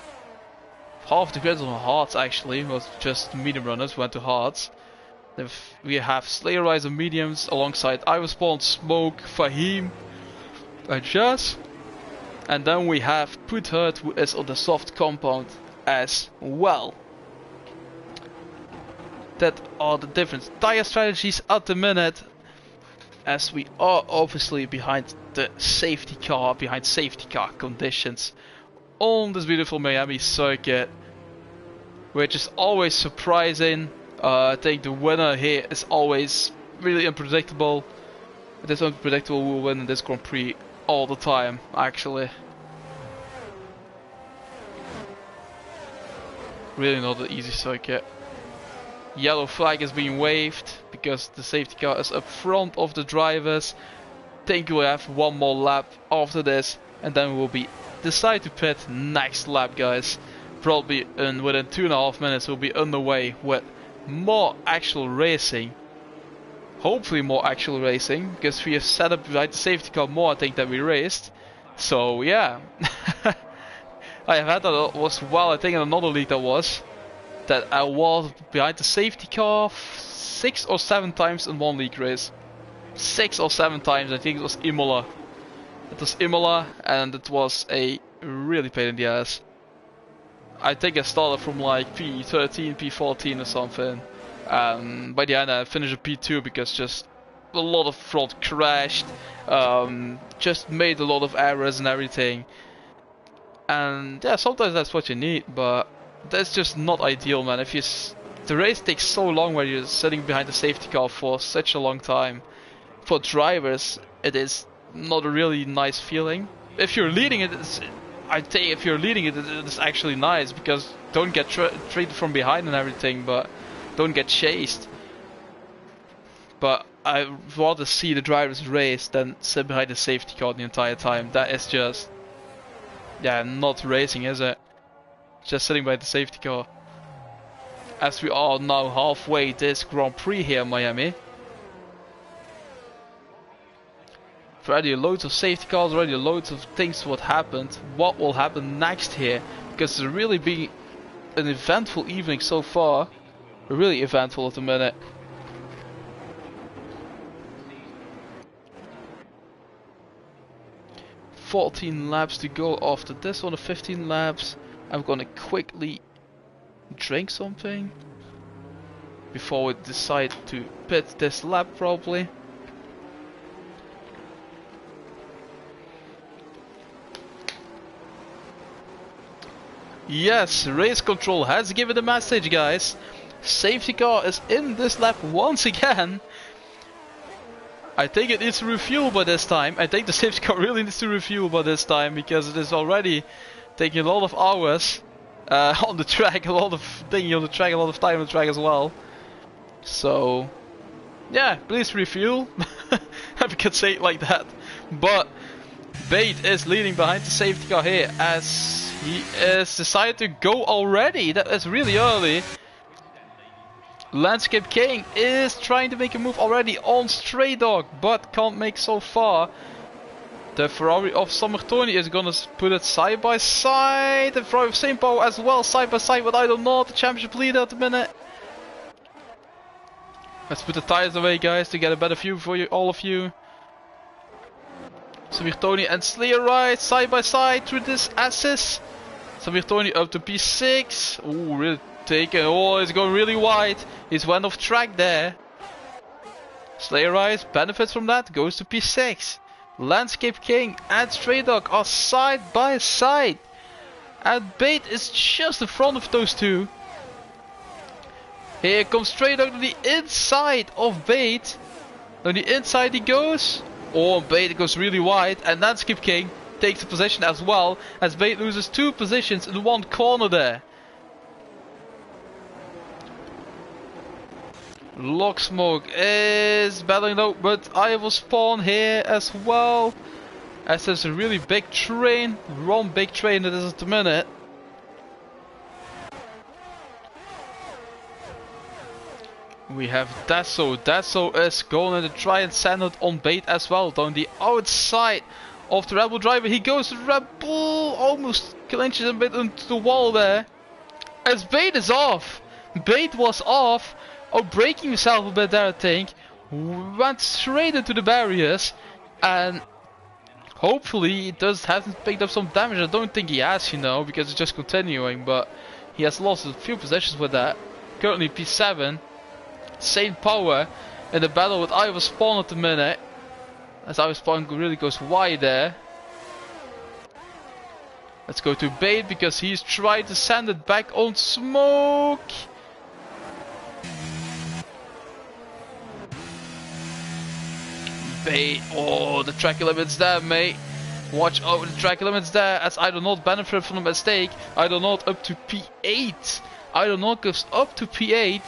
half the grid on hards actually, was just medium runners went to hards. We have Slayer Rise on mediums alongside Iverspawn, Smoke, Fahim, adjust. And then we have Put who is on the soft compound as well. That are the different tire strategies at the minute, as we are obviously behind the safety car, conditions on this beautiful Miami circuit, which is always surprising. I think the winner here is always really unpredictable. It is unpredictable who will win in this Grand Prix all the time, actually. Really not an easy circuit. Yellow flag is being waved because the safety car is up front of the drivers. Think we'll have one more lap after this, and then we'll be decide to pit next lap, guys. Probably within 2.5 minutes we'll be underway with more actual racing. Hopefully more actual racing, because we have set up behind the safety car more, I think, than we raced. So yeah. I have had that as well, I think in another league that I was behind the safety car 6 or 7 times in one league race. 6 or 7 times, I think it was Imola. It was Imola, and it was a really pain in the ass. I think I started from like P13, P14 or something. By the end I finished at P2 because just a lot of front crashed. Just made a lot of errors and everything. And yeah, sometimes that's what you need, but that's just not ideal, man. If the race takes so long where you're sitting behind the safety car for such a long time. For drivers, it is not a really nice feeling. If you're leading it, I'd say if you're leading it, it's actually nice, because don't get treated from behind and everything, but don't get chased. But I'd rather see the drivers race than sit behind the safety car the entire time. That is just, yeah, not racing, is it? Just sitting by the safety car. As we are now halfway this Grand Prix here in Miami. Already loads of safety cars, already loads of things what happened. What will happen next here? Because it's really been an eventful evening so far. Really eventful at the minute. "14 laps to go after this one, 15 laps. I'm gonna quickly drink something before we decide to pit this lap probably. Yes, race control has given the message, guys. Safety car is in this lap once again. I think it needs to refuel by this time. I think the safety car really needs to refuel by this time, because it is already taking a lot of hours on the track, a lot of thinking on the track, a lot of time on the track as well. So yeah, please refuel. If you could say it like that. But Bate is leading behind the safety car here, as he is decided to go already. That is really early. Landscape King is trying to make a move already on Stray Dog, but can't make so far. The Ferrari of Sammartoni is gonna put it side by side. The Ferrari of St. Paul as well, side by side, but I don't know, the championship leader at the minute. Let's put the tires away, guys, to get a better view for you, all of you. Sammartoni and Slayer ride side by side through this assist. Sammartoni up to P6. Ooh, really taken. Oh, it's going really wide. He's went off track there. Slayer Rise benefits from that, goes to P6. Landscape King and Stray Dog are side by side. And Bait is just in front of those two. Here comes Stray Dog to the inside of Bait. On the inside he goes. Oh, Bait goes really wide. And Landscape King takes the position as well, as Bait loses 2 positions in one corner there. Locksmoke is battling out, but I will spawn here as well, as there's a really big train, one big train that is at the minute. We have Dasso. Dasso is going to try and send it on Bait as well, down the outside of the Red Bull driver. He goes to Red Bull, almost clinches a bit into the wall there, as Bait is off. Bait was off. Oh, breaking himself a bit there, I think. Went straight into the barriers. And Hopefully he hasn't picked up some damage. I don't think he has, you know, because it's just continuing, but he has lost a few possessions with that. Currently P7. Same power in the battle with Ivor Spawn at the minute. As Ivor Spawn really goes wide there. Let's go to Bait because he's trying to send it back on Smoke. Bait, oh, the track limit's there, mate. Watch out, the track limit's there, as I do not benefit from the mistake. I do not up to P8. I do not goes up to P8,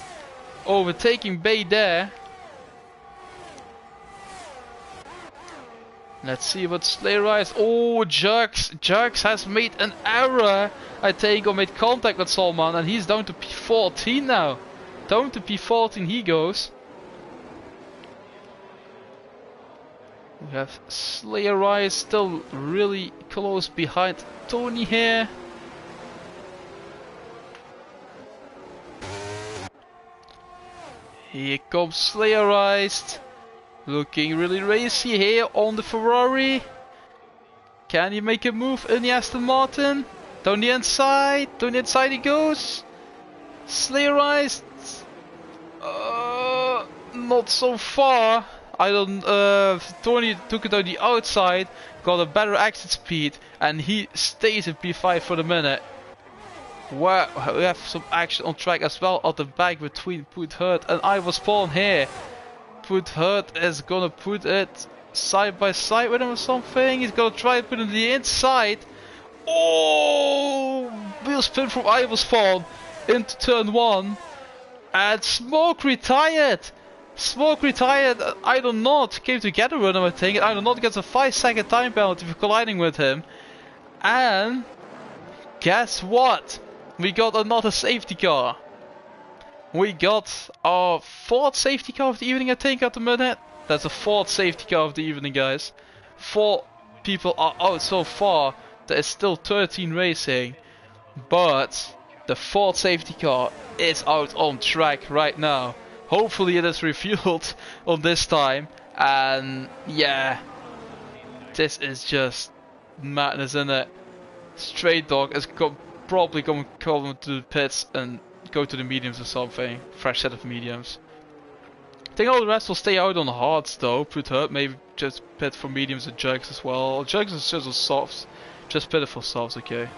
overtaking Bait there. Let's see what Slayer Rise. Oh, Jux has made an error. I think, or made contact with Salman, and he's down to P14 now. Down to P14 he goes. We have Slayer Rise still really close behind Tony here. Here comes Slayer Rise. Looking really racy here on the Ferrari. Can he make a move in the Aston Martin? Down the inside he goes. Slayer Rise. Not so far. Tony took it on the outside, got a better exit speed, and he stays in P5 for the minute. Where we have some action on track as well at the back between Put Hurt and Ivor Spawn here. Put Hurt is gonna put it side by side with him or something. He's gonna try to put it on the inside. Oh! Wheel spin from Ivor Spawn into turn 1. And Smoke retired! Smoke retired, I do not came together with him, I think. I do not gets a 5-second time penalty for colliding with him. And guess what? We got another safety car. We got our 4th safety car of the evening, I think, at the minute. That's the 4th safety car of the evening, guys. 4 people are out so far. There is still 13 racing. But the 4th safety car is out on track right now. Hopefully it is refueled on this time, and yeah, this is just madness, isn't it? Straight Dog is probably going to come to the pits and go to the mediums or something. Fresh set of mediums. I think all the rest will stay out on hards though. Put Hurt maybe just pit for mediums and Jugs as well. Jugs is just on softs, just pit for softs, okay.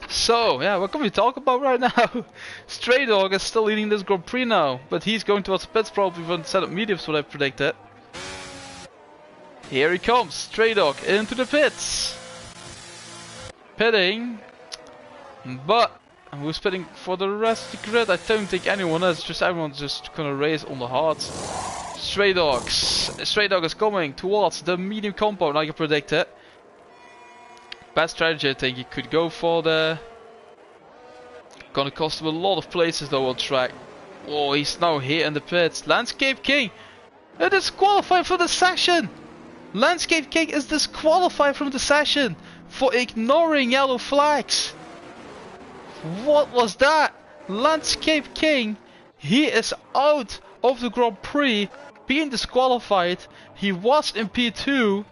So, yeah, what can we talk about right now? Stray Dog is still leading this Grand Prix now, but he's going towards the pits probably for the set of mediums, what I predicted. Here he comes, Stray Dog into the pits. Pitting, but who's pitting for the rest of the grid? I don't think anyone is, just everyone's just gonna race on the hards. Stray Dog is coming towards the medium compound like I predicted. Best strategy I think he could go for there. Gonna cost him a lot of places though on track. Oh, he's now here in the pits. Landscape King is disqualified for the session. Landscape King is disqualified from the session for ignoring yellow flags. What was that? Landscape King, he is out of the Grand Prix, being disqualified. He was in P2.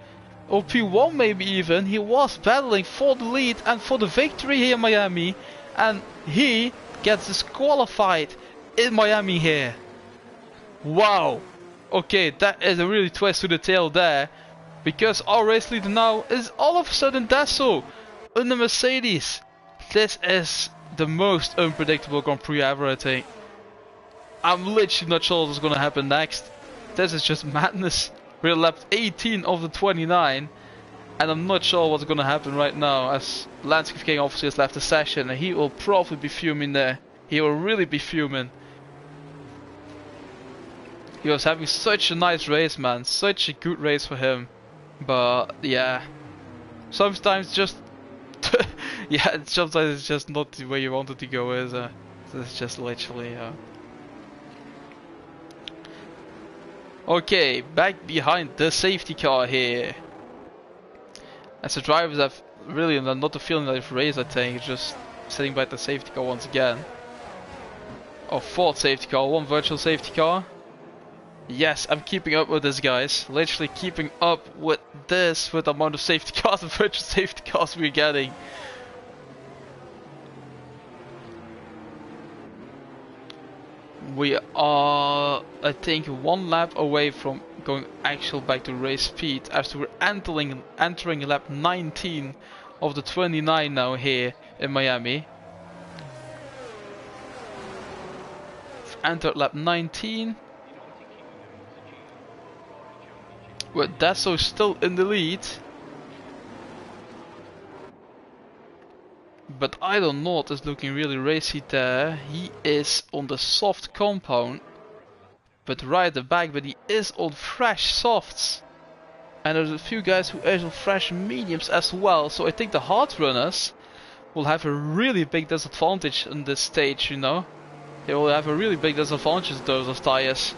Or P1 maybe even. He was battling for the lead and for the victory here in Miami, and he gets disqualified in Miami here. Wow. Okay, that is a really twist to the tail there, because our race leader now is all of a sudden Desso in the Mercedes. This is the most unpredictable Grand Prix ever, I think. I'm literally not sure what's gonna happen next. This is just madness. We're lap 18 of the 29, and I'm not sure what's gonna happen right now, as Landscape King obviously has left the session, and he will probably be fuming there. He will really be fuming. He was having such a nice race, man, such a good race for him. But yeah, sometimes just yeah, sometimes it's just not the way you want it to go, is it? It's just literally Okay, back behind the safety car here. As the drivers have really not the feeling that they've raced, I think. It's just sitting by the safety car once again. Oh, fourth safety car, one virtual safety car. Yes, I'm keeping up with this, guys. Literally keeping up with this, with the amount of safety cars and virtual safety cars we're getting. We are, I think, one lap away from going actual back to race speed after we're entering lap 19 of the 29 now here in Miami. We've entered lap 19. With Dasso still in the lead. But I don't know, is looking really racy there. He is on the soft compound. But right at the back, but he is on fresh softs. And there's a few guys who are on fresh mediums as well. So I think the hard runners will have a really big disadvantage in this stage, you know. They will have a really big disadvantage in terms of tires.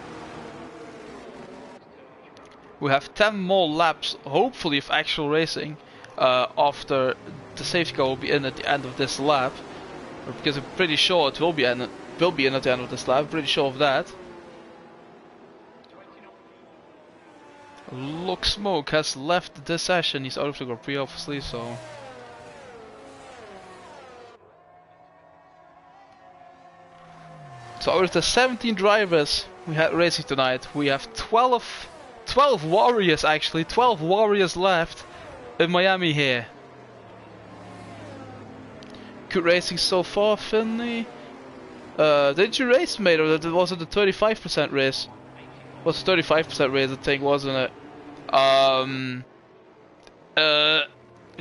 We have 10 more laps, hopefully, of actual racing after the safety car will be in at the end of this lap. Because I'm pretty sure it will be in at the end of this lap, pretty sure of that. Look, Smoke has left this session, he's out of the Grand Prix obviously, so... So out of the 17 drivers we had racing tonight, we have 12 warriors actually, 12 warriors left in Miami here. Good racing so far, Finley. Did you race, mate, or was it the 35% race? It was 35% race, I think, wasn't it?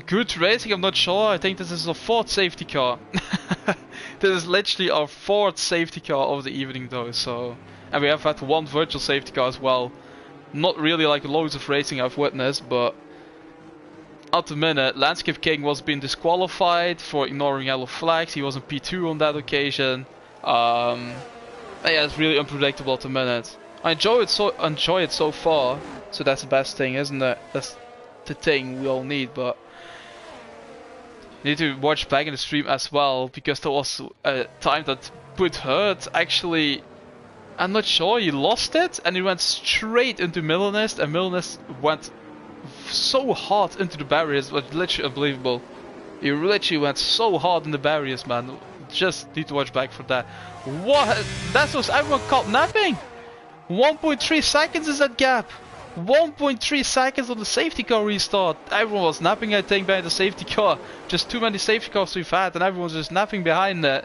Good racing, I'm not sure. I think this is a fourth safety car. This is literally our fourth safety car of the evening though, so... And we have had one virtual safety car as well. Not really like loads of racing I've witnessed, but... At the minute, Landscape King was being disqualified for ignoring yellow flags. He was in P2 on that occasion. Yeah, it's really unpredictable at the minute. I enjoy it so far, so that's the best thing, isn't it? That's the thing we all need, but... Need to watch back in the stream as well, because there was a time that Put Hurt actually, I'm not sure, he lost it and he went straight into Milanist, and Milanist went so hard into the barriers, it was literally unbelievable. He literally went so hard in the barriers, man. Just need to watch back for that. What? That was everyone caught napping. 1.3 seconds is that gap. 1.3 seconds on the safety car restart. Everyone was napping, I think, behind the safety car. Just too many safety cars we've had, and everyone's just napping behind it.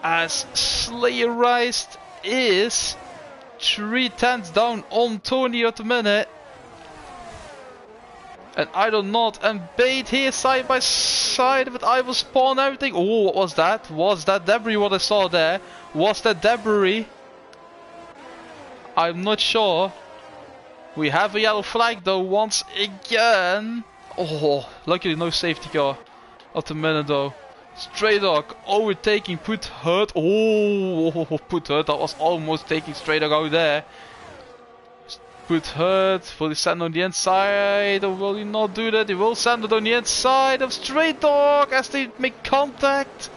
As Slayerized is 3/10 down on Tony at the minute. And I don't know, and Bait here side by side with I will spawn everything. Oh, what was that? Was that debris what I saw there? Was that debris? I'm not sure. We have a yellow flag though once again. Oh, luckily no safety car at the minute though. Stray Dog overtaking Put Hurt. Oh, Put Hurt, that was almost taking Stray Dog out there. Put Hurt, will he send on the inside or will he not do that? He will send it on the inside of Stray Dog as they make contact.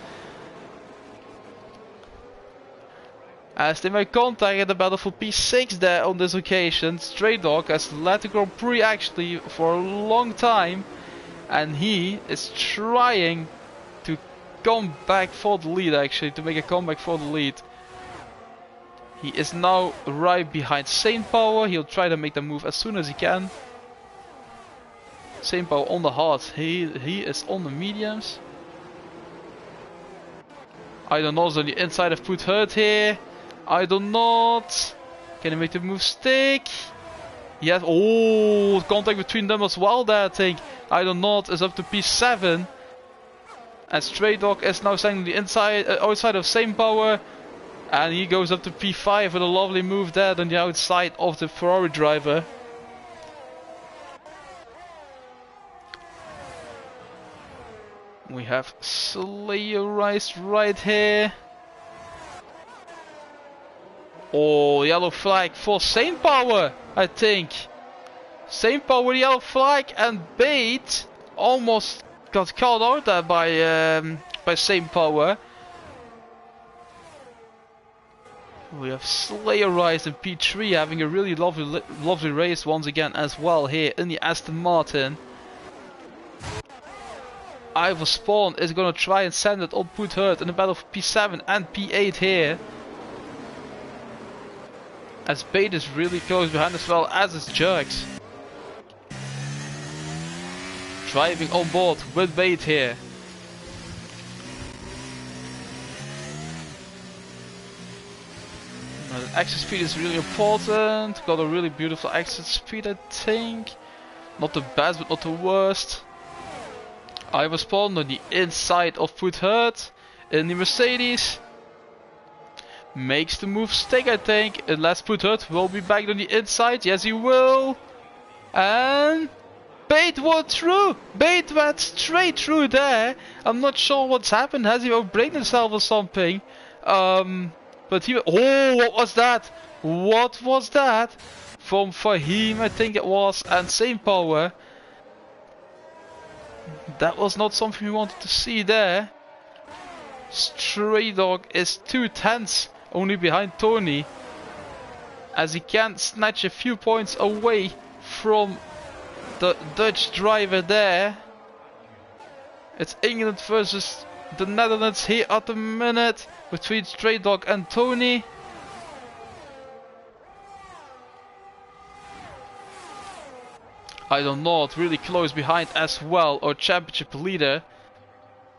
As they make contact at the battle for P6 there on this occasion. Stray Dog has led the Grand Prix actually for a long time. And he is trying to come back for the lead actually, to make a comeback for the lead. He is now right behind Saint Power. He'll try to make the move as soon as he can. Saint Power on the hards. He is on the mediums. I don't know, on the inside of Put Hurt here. I do not. Can he make the move stick? Yes. Oh, contact between them as well there, I think. I do not is up to P7. And Stray Dog is now standing the inside, outside of Same Power. And he goes up to P5 with a lovely move there on the outside of the Ferrari driver. We have Slayerized right here. Oh, yellow flag for Saint Power, I think. Saint Power, yellow flag, and Bait almost got called out there by by Same Power. We have Slayer Rise in P3 having a really lovely race once again as well here in the Aston Martin. Ivor Spawn is gonna try and send it on Put Hurt in the battle for P7 and P8 here. As Bait is really close behind as well as is Jerks. Driving on board with Bait here. Now the exit speed is really important. Got a really beautiful exit speed, I think. Not the best, but not the worst. Ivor Spawn on the inside of Put Hurt in the Mercedes. Makes the move stick, I think. Unless Put Hurt will be back on the inside. Yes, he will. And Bait went through. Bait went straight through there. I'm not sure what's happened. Has he outbraked himself or something? But he... Oh, what was that? What was that? From Fahim, I think it was. And Same Power. That was not something we wanted to see there. Stray Dog is 2/10 only behind Tony. As he can snatch a few points away from the Dutch driver there. It's England versus the Netherlands here at the minute between Stray Dog and Tony. I don't know, really close behind as well. Our championship leader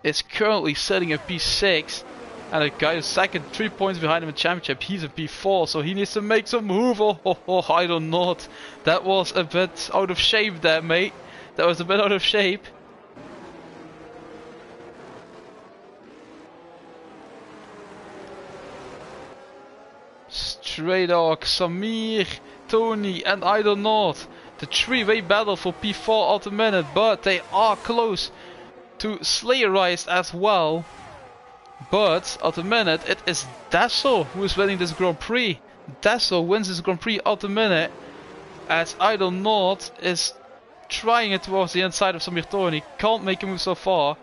is currently sitting at P6. And the guy who's second, 3 points behind him in championship, he's at P4, so he needs to make some move. Oh, I don't know. That was a bit out of shape there, mate. That was a bit out of shape. Stray Dog, Samir, Tony, and I don't know. The three-way battle for P4 at the minute, but they are close to Slayerized as well. But at the minute it is Dasso who is winning this Grand Prix. Dasso wins this Grand Prix at the minute, as Idle North is trying it towards the inside of Samir Tony. Can't make a move so far.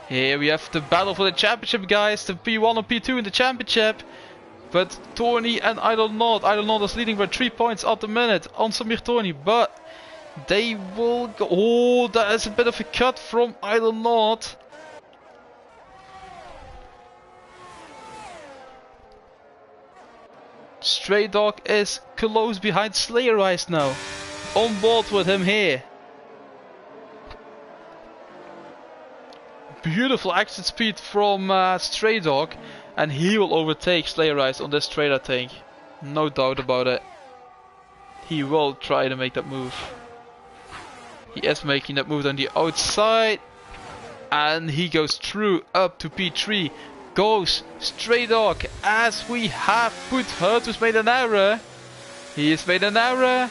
Here we have the battle for the championship, guys. The P1 and P2 in the championship. But Tony and Idle North is leading by 3 points at the minute on Samir Tony. But they will go. Oh, that is a bit of a cut from Idle North. Stray Dog is close behind Slayerized now. On board with him here. Beautiful exit speed from Stray Dog. And he will overtake Slayerized on this straight, I think. No doubt about it. He will try to make that move. He is making that move on the outside. And he goes through up to P3. Goes Stray Dog, as we have Put Hurt who's made an error. He has made an error.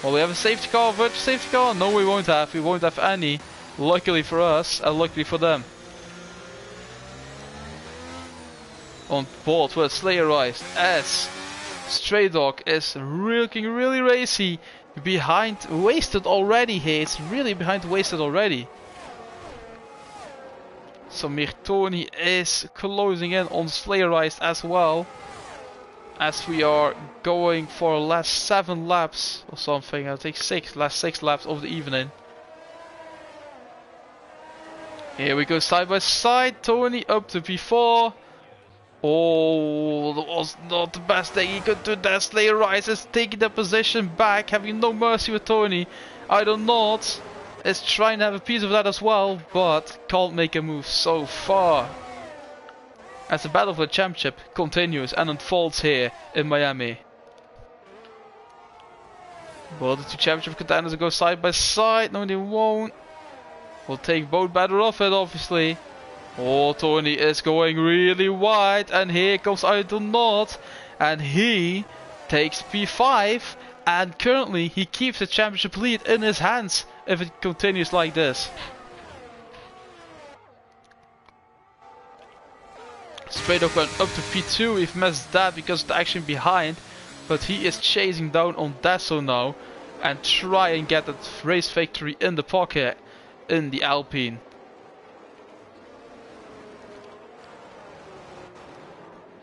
Well, we have a safety car, virtual safety car. No, we won't have. We won't have any. Luckily for us and luckily for them. On board with Slayerized as Stray Dog is looking really racy. Behind Wasted already here. It's really behind Wasted already. Samir Tony is closing in on Slayerized as well. As we are going for last 7 laps or something. I think last 6 laps of the evening. Here we go side by side. Tony up to P4. Oh, that was not the best thing he could do there. Slayerized is taking the position back, having no mercy with Tony. Idle North is trying to have a piece of that as well, but can't make a move so far. As the battle for the championship continues and unfolds here in Miami. Will the two championship contenders go side by side? No, they won't. We'll take both better off it, obviously. Oh, Tony is going really wide, and here comes Idle North, and he takes P5, and currently he keeps the championship lead in his hands if it continues like this. Stray Dog went up to P2, we've missed that because of the action behind, but he is chasing down on Dasso now, and try and get that race victory in the pocket. in the Alpine.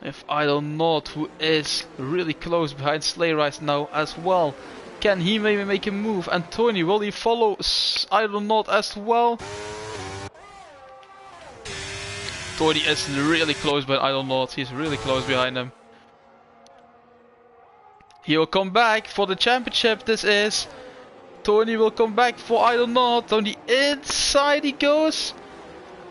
If I don't know who is really close behind Sleigh Rise now as well. Can he maybe make a move? And Tony, will he follow I don't know as well? Tony is really close behind I don't know. He's really close behind him. He will come back for the championship. This is Tony will come back for I don't know. On the inside he goes.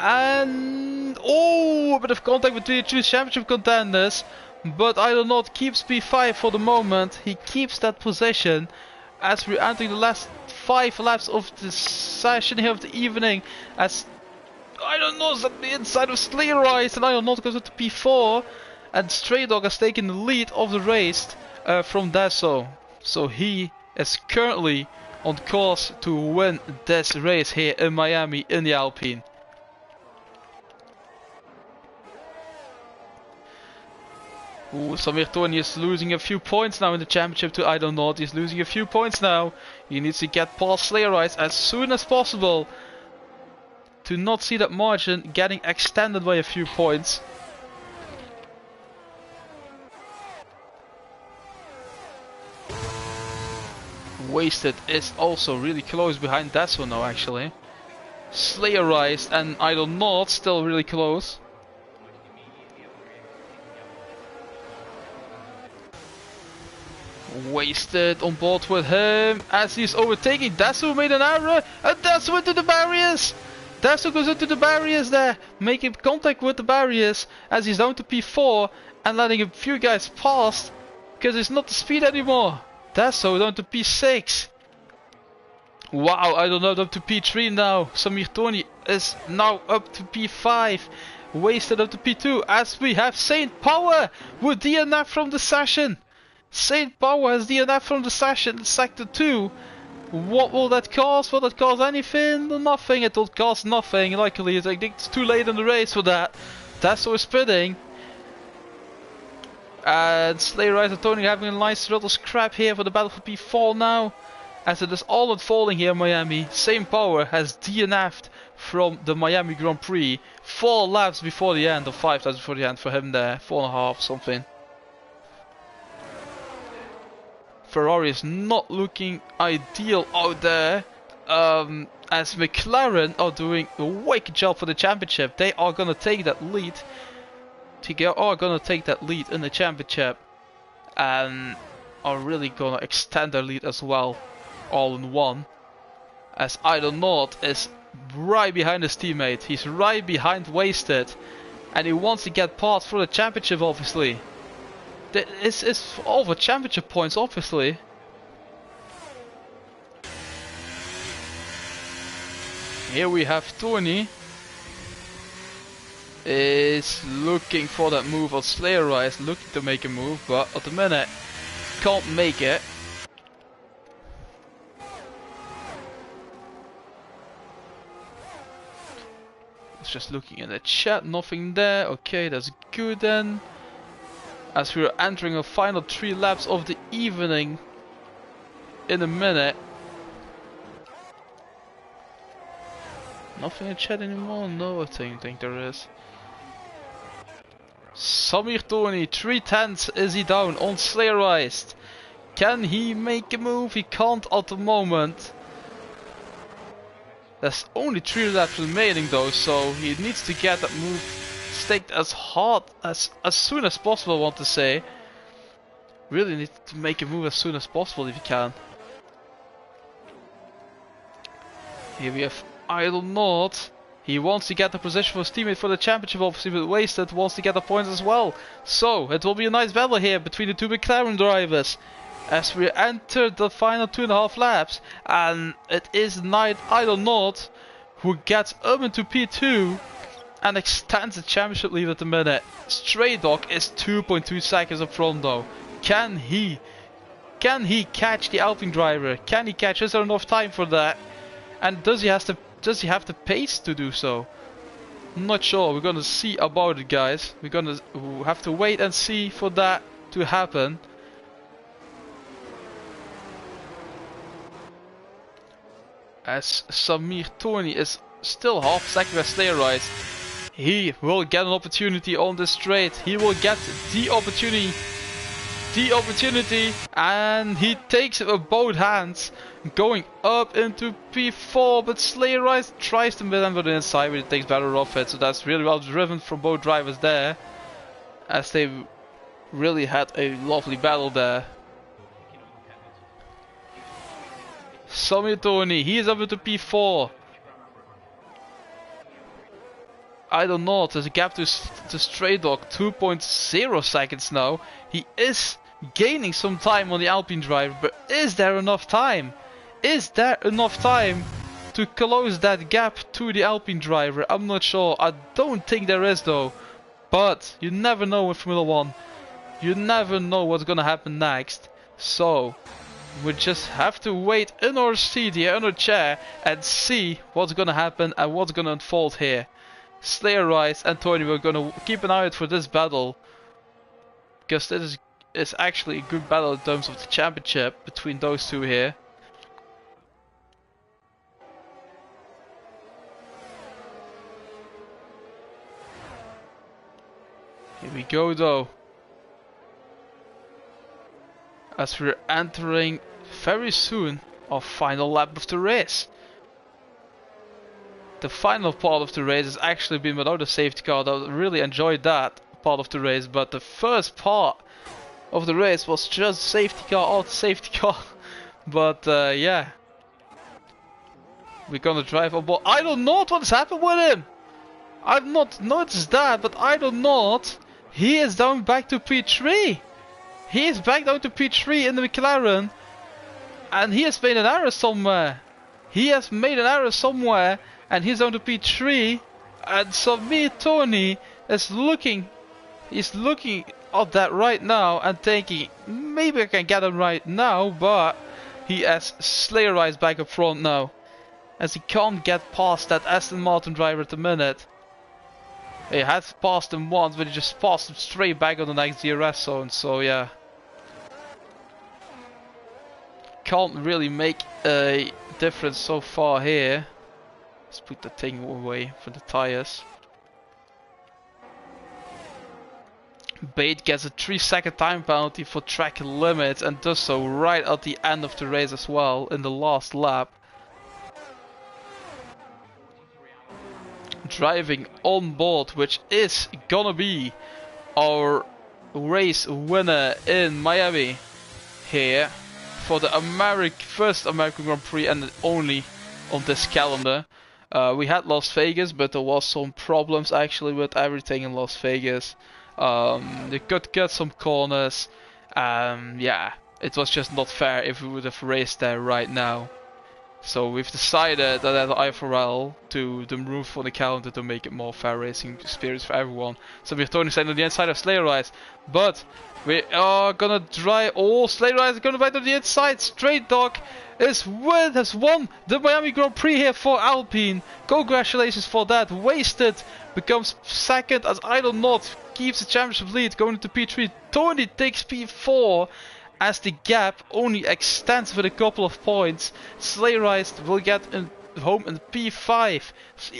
And oh, a bit of contact between the two championship contenders, but I don't know, keeps P5 for the moment. He keeps that position as we're entering the last 5 laps of the session here of the evening. As I don't know, is at the inside of Sleigh Rise, and I don't know, goes up to P4, and Stray Dog has taken the lead of the race from Dasso. So he is currently on course to win this race here in Miami in the Alpine. Ooh, Samir Tony is losing a few points now in the championship to I don't know. He's losing a few points now. He needs to get past Sleigh Rise as soon as possible to not see that margin getting extended by a few points. Wasted is also really close behind that one now actually. Sleigh Rise and I don't know, still really close. Wasted on board with him as he's overtaking. Dasso made an error and Dasso into the barriers. Dasso goes into the barriers there, making contact with the barriers as he's down to P4 and letting a few guys past because it's not the speed anymore. Dasso down to P6. Wow, I don't know, up to P3 now. Samir Tony is now up to P5. Wasted up to P2 as we have Saint Power with DNF from the session. Saint Power has DNF from the session in Sector 2. What will that cost? Will that cost anything? Nothing. It will cost nothing. Luckily, I think it's too late in the race for that. Dasso is spinning. And Sleigh Rise and Tony having a nice little scrap here for the battle for P4 now. As it is all unfolding here in Miami. Saint Power has DNF'd from the Miami Grand Prix. 4 laps before the end, or 5 laps before the end for him there. 4.5 something. Ferrari is not looking ideal out there, as McLaren are doing a wicked job for the championship. They are gonna take that lead. They are gonna take that lead in the championship, and are really gonna extend their lead as well, all in one. As Idle Nord is right behind his teammate. He's right behind Wasted, and he wants to get past for the championship, obviously. It's all for championship points, obviously. Here we have Tony. Is looking for that move on Sleigh Rise, looking to make a move, but at the minute can't make it. It's just looking in the chat, nothing there. Okay, that's good then. As we are entering the final 3 laps of the evening in a minute. Nothing in chat anymore? No, I think there is. Samir Tony, 3/10 is he down on Sleigh Rise. Can he make a move? He can't at the moment. There's only 3 laps remaining though, so he needs to get that move staked as hard as soon as possible, I want to say. Really need to make a move as soon as possible if he can. Here we have Idle Nord. He wants to get the position for his teammate for the championship, obviously, but Wasted wants to get the points as well. So it will be a nice battle here between the 2 McLaren drivers as we enter the final 2.5 laps, and it is Idle Nord who gets up into P2 and extends the championship lead at the minute. Stray Dog is 2.2 seconds up front though. Can he catch the Alpine driver? Can he catch? Is there enough time for that? And does he have the pace to do so? I'm not sure. We're gonna see about it, guys. We're gonna have to wait and see for that to happen. as Samir Tony is still half second by Slayer Rise. He will get an opportunity on this straight. He will get the opportunity, and he takes it with both hands, going up into P4. But Slayer Rise tries to mid on the inside, but it takes better off it. So that's really well driven from both drivers there, as they really had a lovely battle there. Samir Tony, he is up into P4. I don't know, there's a gap to Stray Dog, 2.0 seconds now. He is gaining some time on the Alpine driver, but is there enough time? Is there enough time to close that gap to the Alpine driver? I'm not sure. I don't think there is though. But you never know with Formula 1. You never know what's gonna happen next. So we just have to wait in our seat here, in our chair, and see what's gonna happen and what's gonna unfold here. Slayer Rise and Tony, we're gonna keep an eye out for this battle, because this is actually a good battle in terms of the championship between those two here. Here we go though, as we're entering very soon our final lap of the race. The final part of the race has actually been without a safety car. I really enjoyed that part of the race, but the first part of the race was just safety car out, safety car. But yeah, we're gonna drive on board. I don't know what's happened with him. I've not noticed that, but I don't know. He is down back to P3. He is back down to P3 in the McLaren, and he has made an error somewhere. He has made an error somewhere. And he's on to P3, and Samir Tony is looking at that right now and thinking, maybe I can get him right now, but he has Slayer Rise back up front now, as he can't get past that Aston Martin driver at the minute. He had passed him once, but he just passed him straight back on the next DRS zone, so yeah. Can't really make a difference so far here. Let's put the thing away for the tires. Bate gets a 3-second time penalty for track limits, and does so right at the end of the race as well, in the last lap. Driving on board, which is gonna be our race winner in Miami here for the first American Grand Prix, and only on this calendar. We had Las Vegas, but there was some problems actually with everything in Las Vegas. They could get some corners. Yeah, it was just not fair if we would have raced there right now. So we've decided that at IFRL to move for the calendar to make it more fair racing experience for everyone. So we're Tony staying on the inside of Slayer Rise, but we are gonna drive. Oh, Slayer Rise is gonna ride on the inside. Straight Dog has won the Miami Grand Prix here for Alpine. Congratulations for that. Wasted becomes second as Idle Not keeps the championship lead going into P3. Tony takes P4 as the gap only extends with a couple of points. Slayer Rise will get home in P5.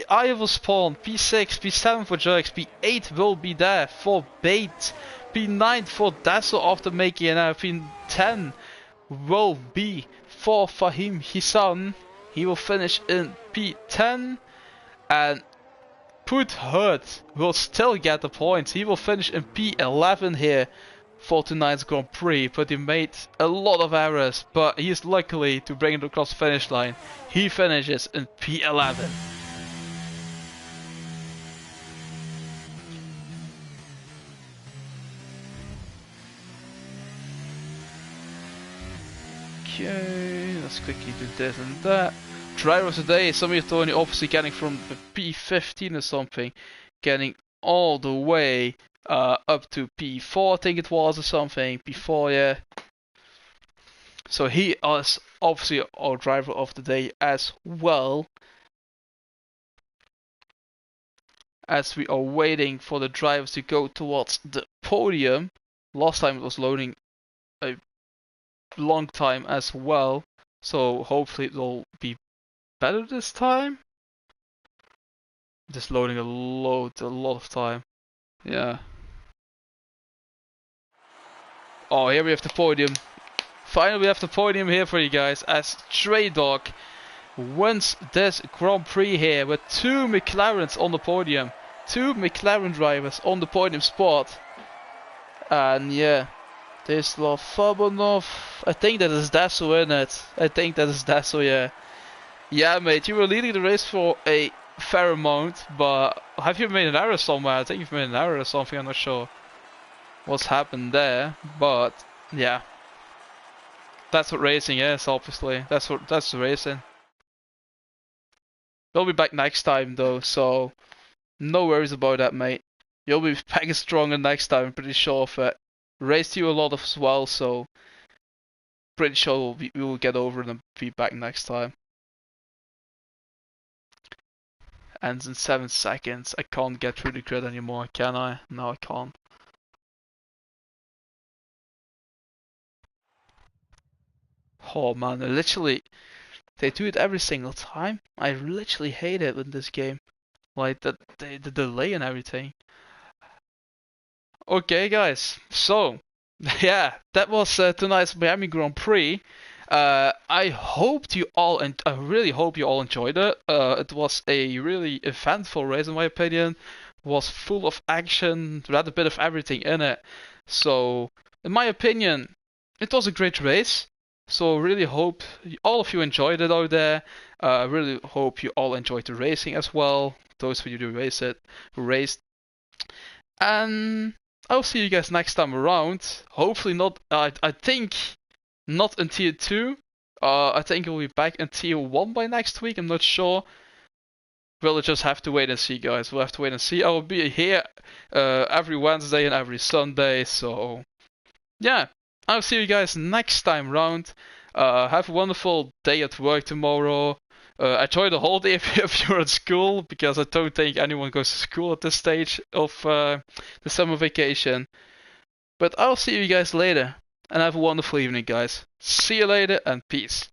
I will spawn P6, P7 for Jerks, P8 will be there for Bait, P9 for Dazzle after making an error, P10 will be for Fahim Hissan. He will finish in P10, and Put Hurt will still get the points. He will finish in P11 here for tonight's Grand Prix, but he made a lot of errors, but he is lucky to bring it across the finish line. He finishes in P11. Okay, let's quickly do this and that. Drivers today, Samir Tony obviously getting from the P15 or something, getting all the way up to P4, I think it was, or something. P4, yeah. So he is obviously our driver of the day as well. As we are waiting for the drivers to go towards the podium. Last time it was loading a long time as well, so hopefully it will be better this time. Just loading a lot of time. Yeah. Oh, here we have the podium. Finally, we have the podium here for you guys as Stray Dog wins this Grand Prix here with 2 McLarens on the podium. 2 McLaren drivers on the podium spot. And yeah, this Fabanov, I think that is Dasso in it. I think that is Dasso, yeah. Yeah, mate, you were leading the race for a fair amount, but have you made an error somewhere? I think you've made an error or something, I'm not sure what's happened there, but yeah. That's what racing is, obviously. That's racing. We'll be back next time though, so no worries about that, mate. You'll be back stronger next time, I'm pretty sure of it. Raced you a lot as well, so pretty sure we will get over it and be back next time. Ends in 7 seconds. I can't get through the grid anymore, can I? No, I can't. Oh man, they do it every single time. I literally hate it in this game. Like the delay and everything. Okay, guys. So, yeah, that was tonight's Miami Grand Prix. I hoped you all, and I really hope you all enjoyed it. It was a really eventful race, in my opinion. It was full of action, had a bit of everything in it. So, in my opinion, it was a great race. So, really hope all of you enjoyed it out there. Really hope you all enjoyed the racing as well. Those of you who raced. And I'll see you guys next time around. Hopefully not. I think not in tier 2. I think we'll be back in tier 1 by next week. I'm not sure. We'll just have to wait and see, guys. We'll have to wait and see. I will be here every Wednesday and every Sunday. So yeah, I'll see you guys next time round. Have a wonderful day at work tomorrow. Enjoy the holiday if you're at school, because I don't think anyone goes to school at this stage of the summer vacation. But I'll see you guys later, and have a wonderful evening, guys. See you later, and peace.